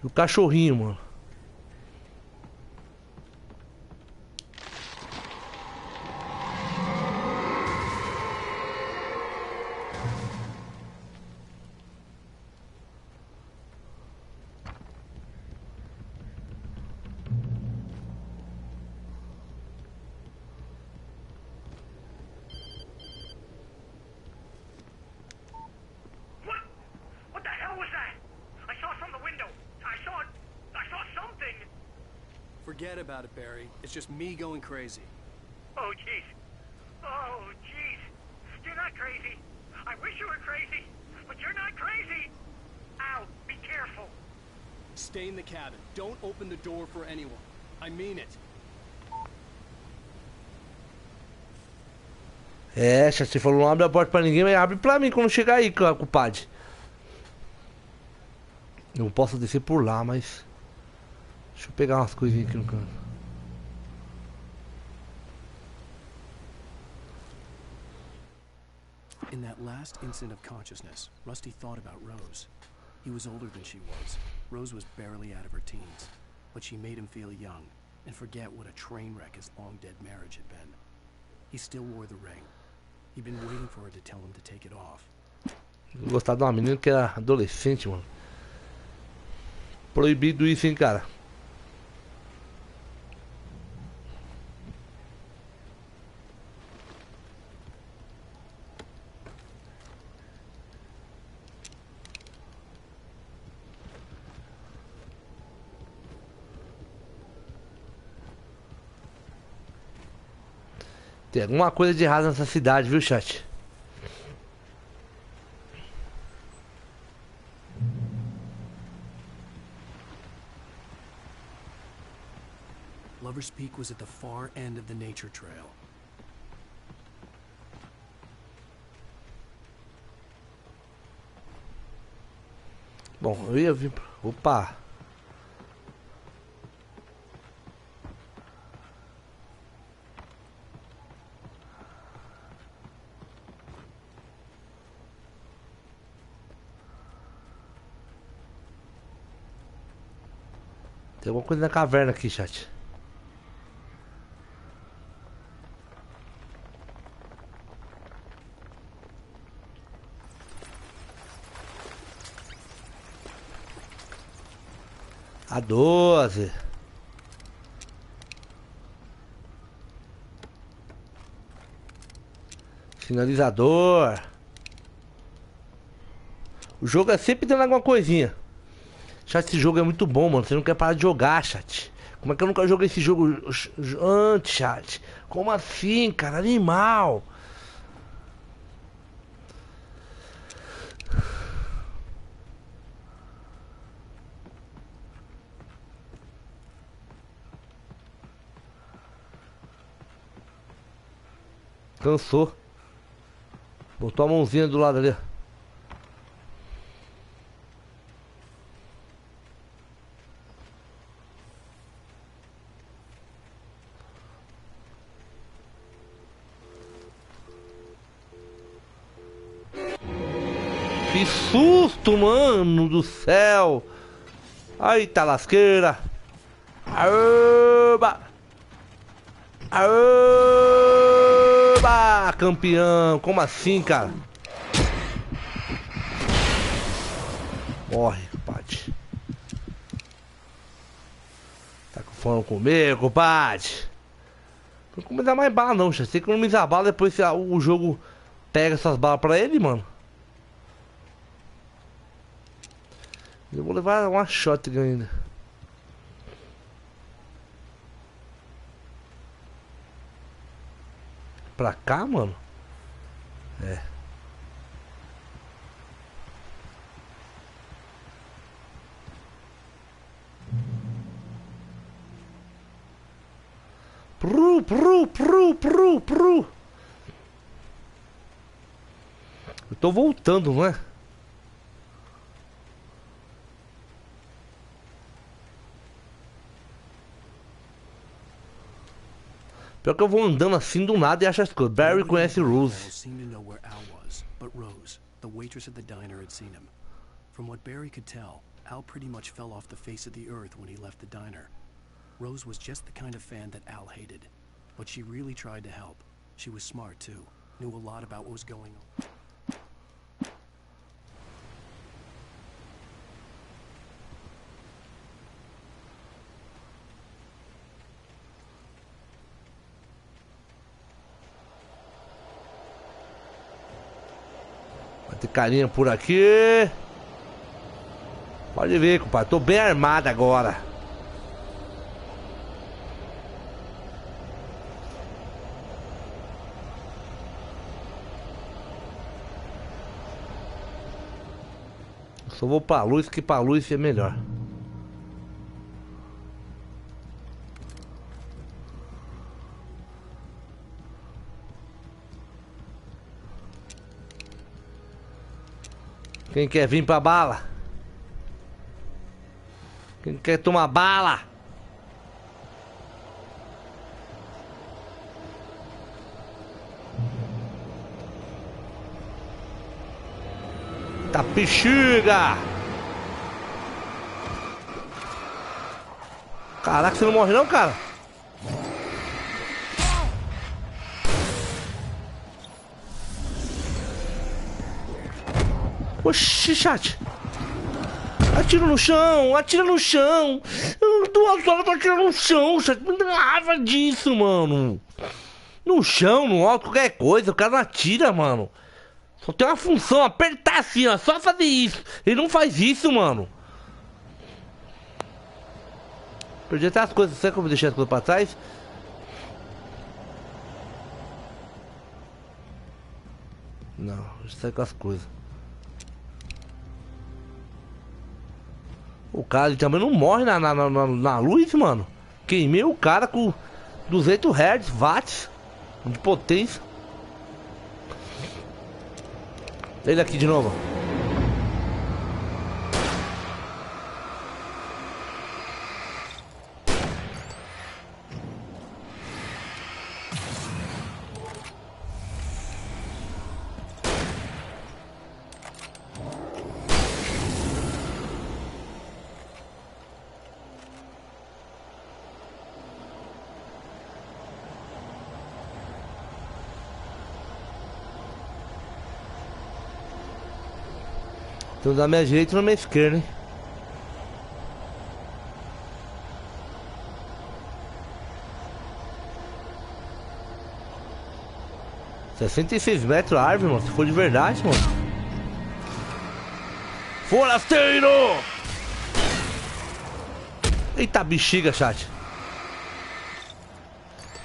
E o cachorrinho, mano. What the hell was that? I saw from the window. I saw something. Forget about it, Barry. It's just me going crazy. Oh, jeez. Oh, jeez. You're not crazy. I wish you were crazy, but you're not crazy. Ow, be careful. Stay in the cabin. Don't open the door for anyone. I mean it. É, chat, você falou não abre a porta pra ninguém, mas abre pra mim quando chegar aí, compadre. Eu não posso descer por lá, mas... Deixa eu pegar umas coisinhas aqui no canto. In that last instant of consciousness, Rusty thought about Rose. He was older than she was. Rose was barely out of her teens. But she made him feel young and forget what a train wreck his long-dead marriage had been. He still wore the ring. He'd been waiting for her to tell him to take it off. Eu gostava de uma menina que era adolescente, mano. Proibido isso, hein, cara. Tem alguma coisa de errado nessa cidade, viu, chat? Lover's Peak was at the far end of the nature trail. Bom, eu ia vir... Opa! Tem alguma coisa na caverna aqui, chat. A 12. Finalizador. O jogo é sempre dando alguma coisinha. Chat, esse jogo é muito bom, mano. Você não quer parar de jogar, chat. Como é que eu nunca joguei esse jogo antes, chat? Como assim, cara? Animal. Cansou. Botou a mãozinha do lado ali. Que susto, mano do céu. Eita lasqueira. Aoba. Aoba, campeão. Como assim, cara? Morre, compadre. Tá com fome comigo, compadre? Não vou dar mais bala não, já sei que economizar bala, depois o jogo pega essas balas pra ele, mano. Eu vou levar uma shotgun ainda. Pra cá, mano? É. Pru. Eu tô voltando, não é? Pior que eu vou andando assim do nada e acho as coisas. Barry conhece Rose. Seemed to know where Al was, but Rose, the waitress at the diner, had seen him. From what Barry could tell, Al pretty much fell off the face of the earth when he left the diner. Rose was just the kind of fan that Al hated, but she really tried to help. She was smart too, knew a lot about what was going on. Vai ter carinha por aqui. Pode ver, compadre. Tô bem armado agora. Só vou pra luz, que pra luz é melhor. Quem quer vir pra bala? Quem quer tomar bala? Tá bexiga! Caraca, você não morre não, cara? Oxi, chat. Atira no chão, atira no chão. 2 horas pra atirar no chão, chat. Me dá raiva disso, mano. No chão, no alto, qualquer coisa. O cara não atira, mano. Só tem uma função, apertar assim, ó. Só fazer isso. Ele não faz isso, mano. Perdi até as coisas. Será que eu vou deixar as coisas pra trás? Não, sai com as coisas. O cara ele também não morre na luz, mano. Queimei o cara com 200 Hz, watts de potência. Ele aqui de novo. Então da minha direita e na minha esquerda, hein? $66 a árvore, mano. Se for de verdade, mano. Forasteiro! Eita bexiga, chat.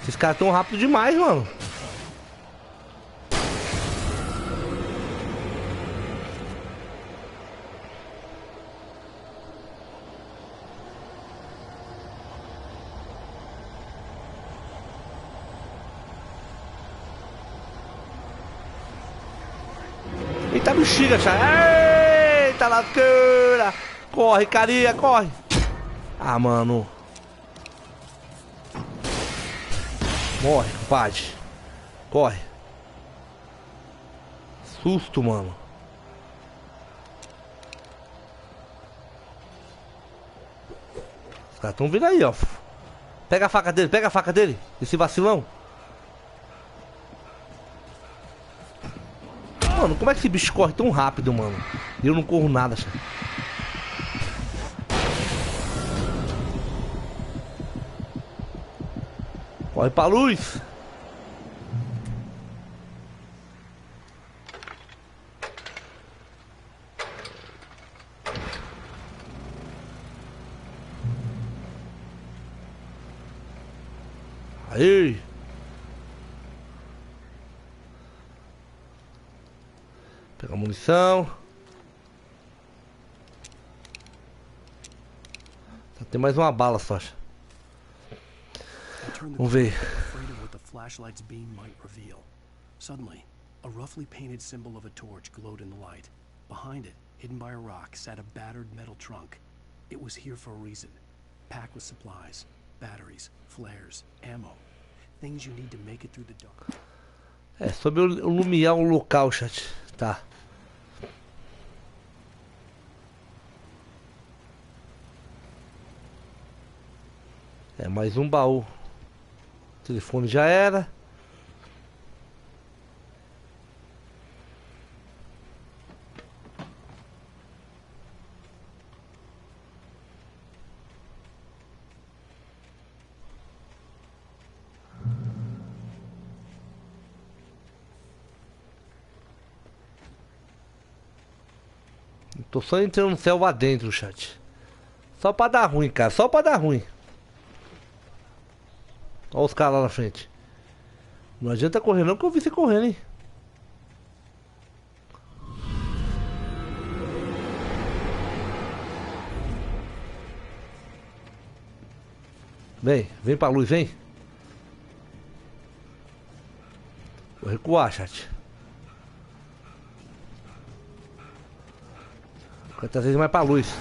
Esses caras tão rápido demais, mano. Eita bexiga, chat. Eita lasqueira. Corre, carinha, corre. Ah, mano. Morre, compadre. Corre. Susto, mano. Os caras estão vindo aí, ó. Pega a faca dele, pega a faca dele. Esse vacilão. Mano, como é que esse bicho corre tão rápido, mano? E eu não corro nada, cara. Corre pra luz. Aí. Pega a munição. Tem mais uma bala só. Vamos ver. Afraid of what the flashlight's beam might reveal. Suddenly, a roughly painted symbol of a torch glowed in the light. Behind it, hidden by a rock, sat a battered metal trunk. It was here for a reason. Packed with supplies, batteries, flares, ammo. Things you need to make it through the dark. É, sobre iluminar o local, chat. Tá. É, mais um baú. O telefone já era. Tô só entrando no céu lá dentro, chat. Só pra dar ruim, cara. Só pra dar ruim. Olha os caras lá na frente. Não adianta correr não, que eu vi você correndo, hein. Vem pra luz, vem. Vou recuar, chat. Quantas vezes mais pra luz.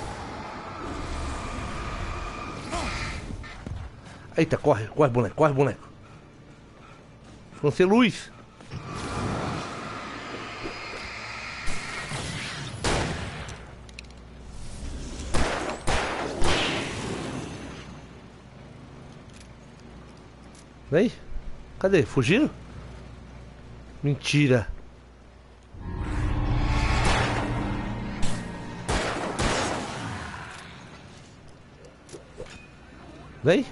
Eita, corre, corre boneco, corre boneco. Vão ser luz. Vem? Cadê? Fugiram? Mentira. Vem?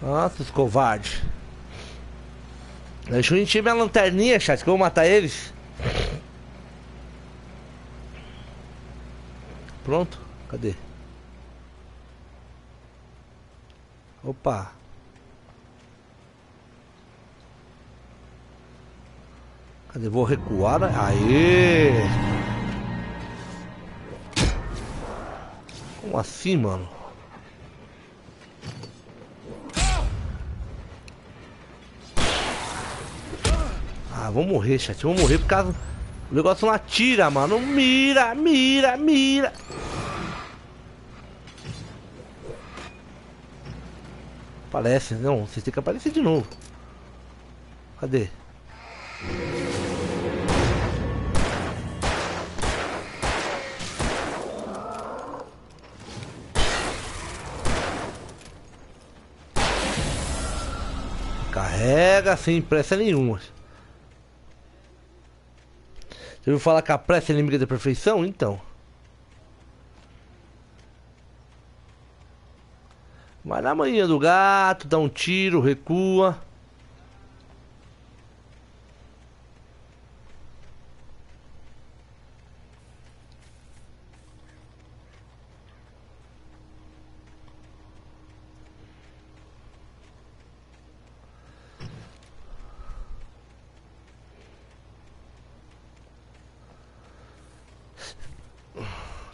Nossa, os covardes. Deixa eu encher minha lanterninha, chat, que eu vou matar eles. Pronto? Cadê? Opa. Cadê? Vou recuar, né? Aê! Como assim, mano? Ah, vou morrer, chat. Vou morrer por causa... O negócio não atira, mano. Mira, mira, mira. Aparece, não. Vocês têm que aparecer de novo. Cadê? Carrega sem pressa nenhuma. Você ouviu falar que a pressa é inimiga da perfeição? Então. Vai na manhã do gato, dá um tiro, recua.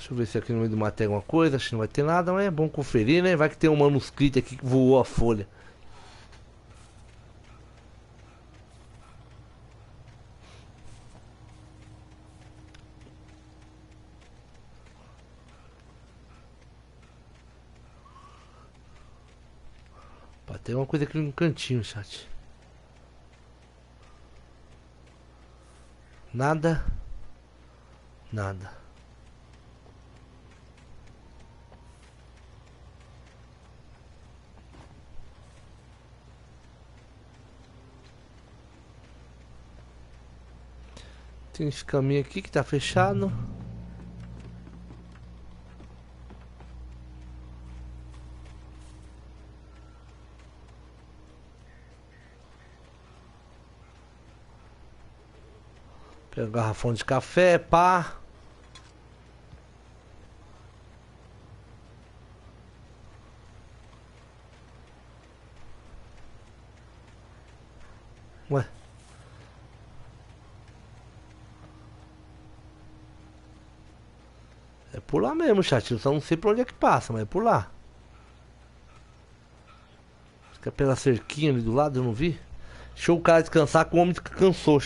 Deixa eu ver se aqui no meio do mato tem alguma coisa. Acho que não vai ter nada, mas é bom conferir, né? Vai que tem um manuscrito aqui que voou a folha. Opa, tem uma coisa aqui no cantinho, chat. Nada. Nada. Tem esse caminho aqui que tá fechado. Pega um garrafão de café, pá. Ué. É por lá mesmo, chat. Eu só não sei por onde é que passa, mas é por lá. Acho que é pela cerquinha ali do lado, eu não vi. Deixa o cara descansar, que o homem cansou.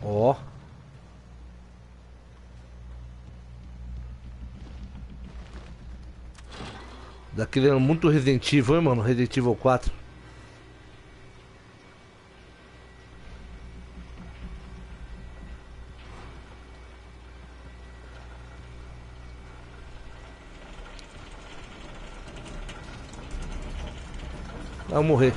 Ó. Daquele é muito Resident Evil, hein, mano? Resident Evil 4. Vai morrer.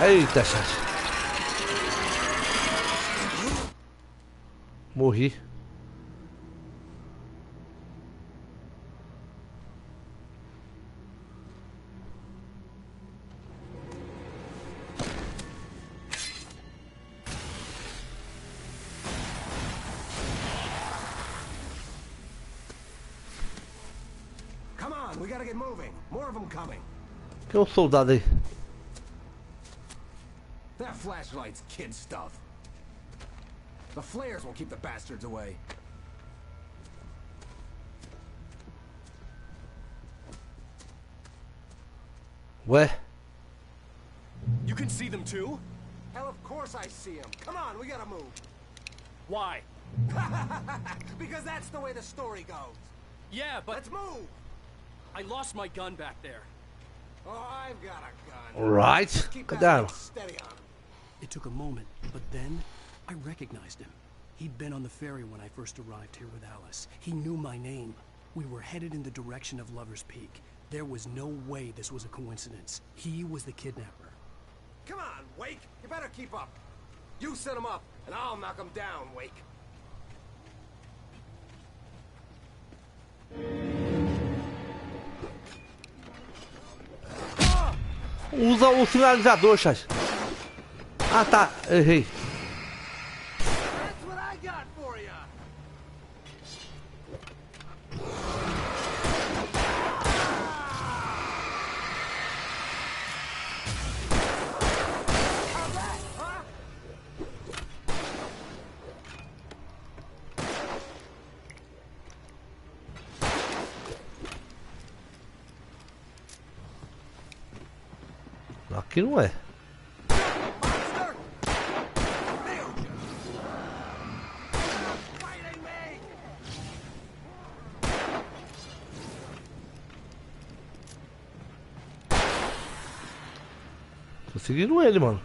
Eita, chat. Morri. Come on, we gotta get moving. More of them coming. Tem um soldado aí. That flashlight's kid stuff. The flares will keep the bastards away. Ué? You can see them too? Hell, of course I see them. Come on, we gotta move. Why? Because that's the way the story goes. Yeah, but... Let's move! I lost my gun back there. Oh, I've got a gun. Right. Keep Cadê that a arma? thing steady on him. It took a moment, but then I recognized him. He'd been on the ferry when I first arrived here with Alice. He knew my name. We were headed in the direction of Lover's Peak. There was no way this was a coincidence. He was the kidnapper. Come on, Wake! You better keep up. You set him up, and I'll knock him down, Wake. Usa o sinalizador, chat. Ah, tá. Errei. That's what I got for you. How's that, huh? Aqui não é. Tô seguindo ele, mano.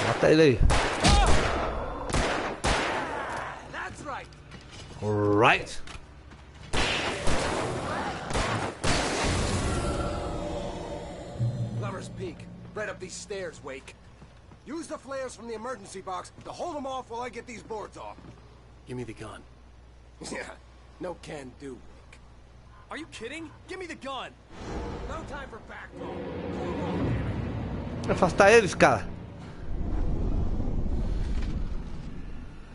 Mata ele aí. That's right. Alright. Lover's Peak. Right up these stairs, Wake. Use the flares from the emergency box to hold them off while I get these boards off. Give me the gun. Yeah, no can do, Wake. Are you kidding? Give me the gun! No time for back roll. Pull them off, damn it. Afastar eles, cara.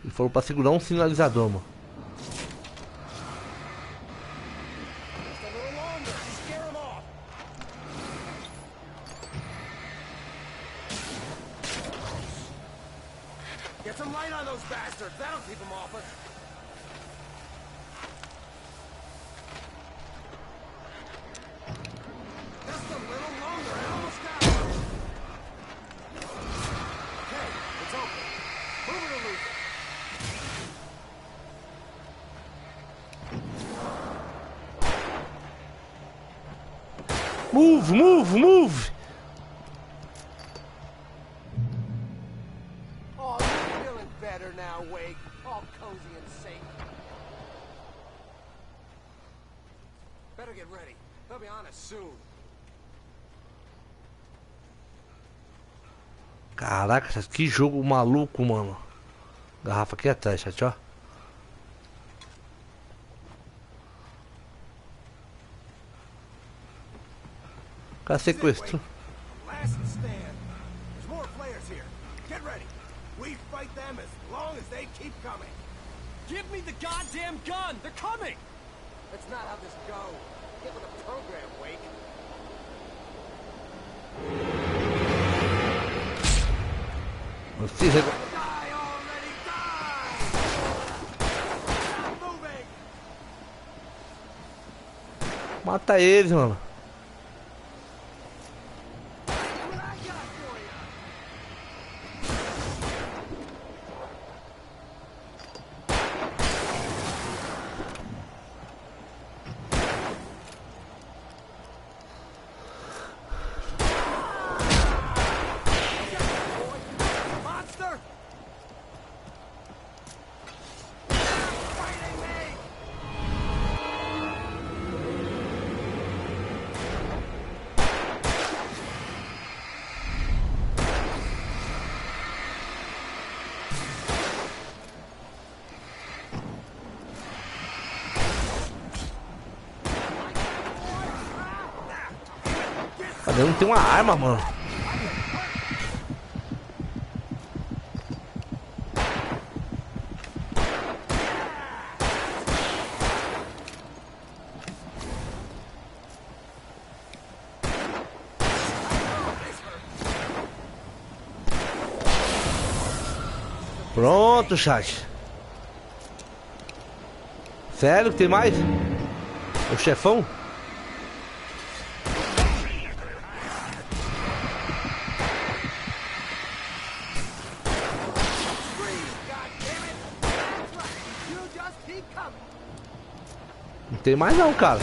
Ele falou pra segurar um sinalizador, mano. Just a little longer. Scare them off. Get some light on those bastards. That'll keep them off us. Just a little longer. I almost got it. Okay, it's open. Move it or lose it. Move, move, move! Oh, you're feeling better now, Wake. All cozy and safe. Better get ready. They'll be on us soon. Caraca, que jogo maluco, mano. Garrafa aqui atrás, chat, ó. Cara sequestro. Last stand. There's more players here. Get ready. We fight them as long as they keep coming. Give me the goddamn gun! They're coming! That's not how this goes. Get with the program, Wake. Você Die already, die! Stop moving! mata eles, mano. Eu não tenho uma arma, mano. Pronto, chat. Sério que tem mais? O chefão? Não tem mais não, cara.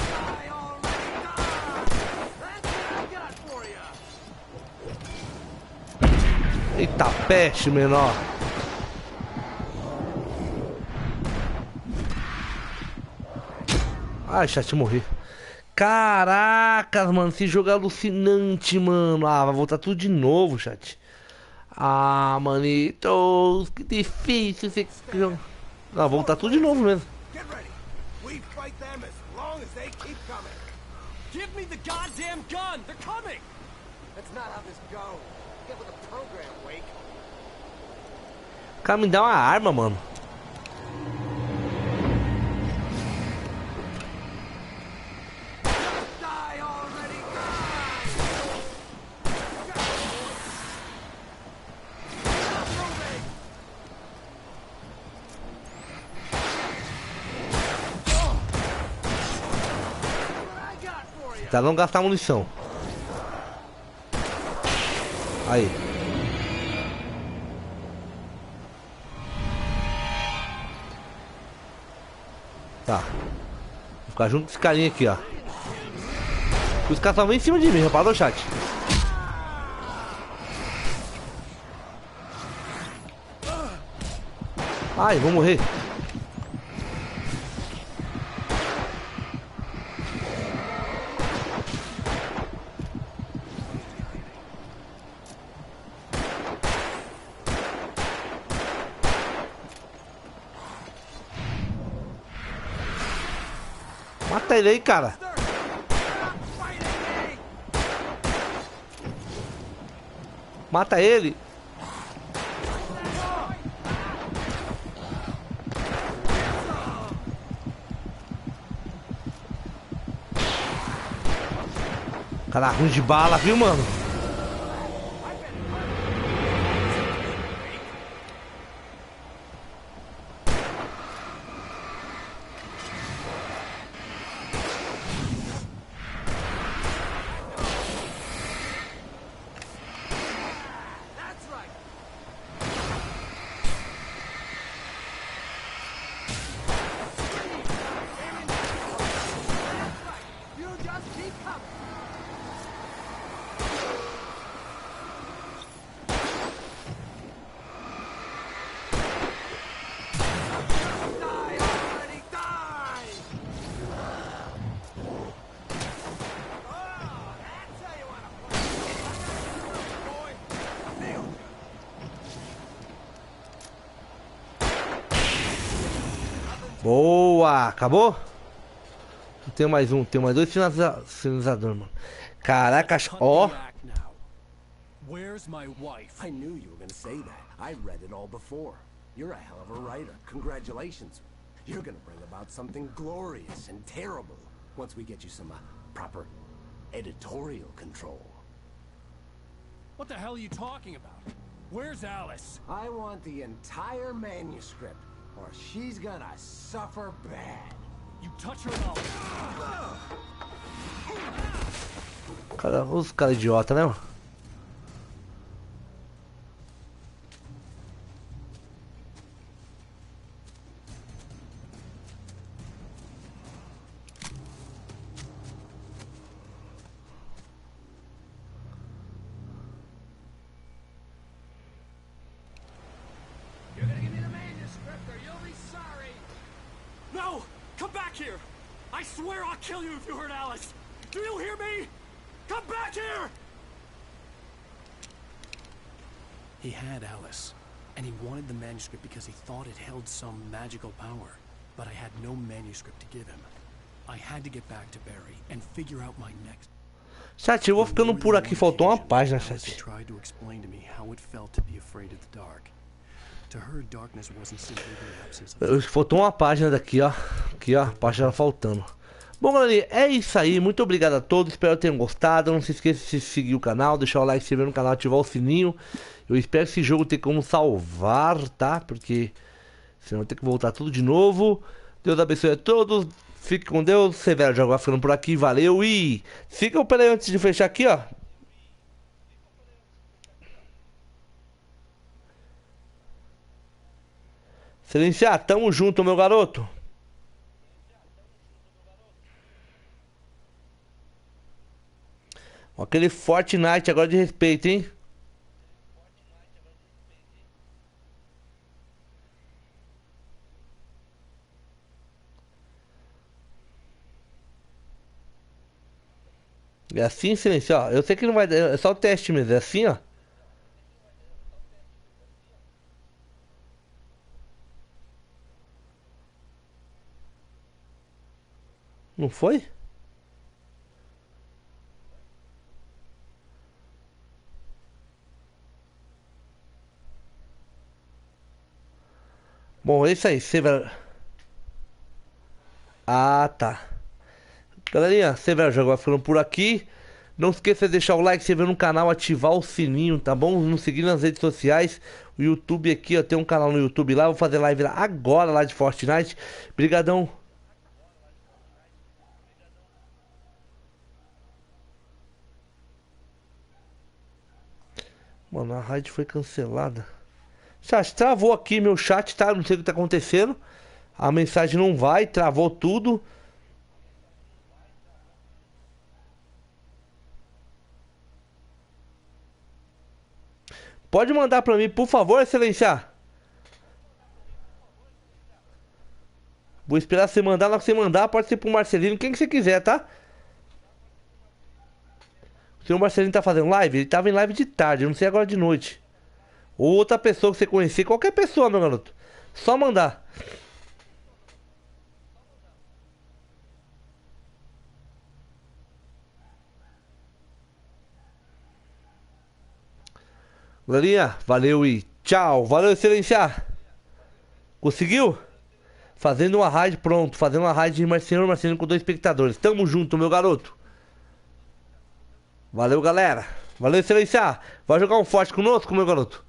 Eita peste, menor. Ai, chat, morri. Caracas, mano, esse jogo é alucinante, mano. Ah, vai voltar tudo de novo, chat. Ah, manitos, que difícil esse jogo. Ah, vai voltar tudo de novo mesmo. Give me the goddamn gun! They're coming! That's not how this goes. Get with the program, Wake. Cara, me dá uma arma, mano. Die already, Tá, não gastar munição. Aí. Tá. Vou ficar junto com esse carinha aqui, ó. Os caras estavam em cima de mim, reparou, chat? Ai, vou morrer. Mata ele aí, cara. Mata ele. Cara ruim de bala, viu, mano? Boa! Acabou? Tem mais um, tem mais dois finalizadores, mano. Caraca, ó. Where's my wife? I knew you were gonna say that. I read it all before. You're a hell of a writer. Congratulations. You're gonna bring about something glorious and terrible once we get you some proper editorial control. What the hell are you talking about? Where's Alice? I want the entire manuscript, or she's gonna suffer bad. You touch her and Cara, os caras idiota, né, mano? You're gonna give me the manuscript, or you'll be sorry. No! Come back here! I swear I'll kill you if you hurt Alice! Do you hear me? Come back here! He had Alice, and he wanted the manuscript because he thought it held some magical power. But I had no manuscript to give him. I had to get back to Barry and figure out my next... Chat, eu vou ficando por aqui. Faltou uma página, chat. Tried to explain to me how it felt to be afraid of the dark. To her, darkness wasn't simply the absence of... Faltou uma página daqui, ó. Aqui, ó. A página faltando. Bom, galera, é isso aí. Muito obrigado a todos. Espero que tenham gostado. Não se esqueça de seguir o canal, deixar o like, se inscrever no canal, ativar o sininho. Eu espero que esse jogo tenha como salvar, tá? Porque senão vai ter que voltar tudo de novo. Deus abençoe a todos. Fique com Deus. Severo Jogo vai ficando por aqui. Valeu e... Fica o peraí antes de fechar aqui, ó. Silenciar, tamo junto, meu garoto. Aquele Fortnite agora de respeito, hein? É assim, silêncio, ó. Eu sei que não vai dar, é só o teste mesmo, é assim, ó. Não foi? Bom, é isso aí, Severo. Ah, tá. Galerinha, Severo Jogo vai ficando por aqui. Não esqueça de deixar o like, se inscrever no canal, ativar o sininho, tá bom? Nos seguir nas redes sociais. O YouTube aqui, ó, tem um canal no YouTube lá. Vou fazer live lá agora, lá de Fortnite. Brigadão. Mano, a raid foi cancelada. Chat, travou aqui meu chat, tá? Não sei o que tá acontecendo. A mensagem não vai, travou tudo. Pode mandar pra mim, por favor, excelência. Vou esperar você mandar. Na hora que você mandar, pode ser pro Marcelino, quem que você quiser, tá? O senhor Marcelino tá fazendo live? Ele tava em live de tarde, eu não sei agora de noite. Ou outra pessoa que você conhecer, qualquer pessoa, meu garoto. Só mandar. Galerinha, valeu e tchau. Valeu, excelência. Conseguiu? Fazendo uma raid, pronto. Fazendo uma raid de Marcelino Marcelino com 2 espectadores. Tamo junto, meu garoto. Valeu, galera. Valeu, excelência. Vai jogar um forte conosco, meu garoto?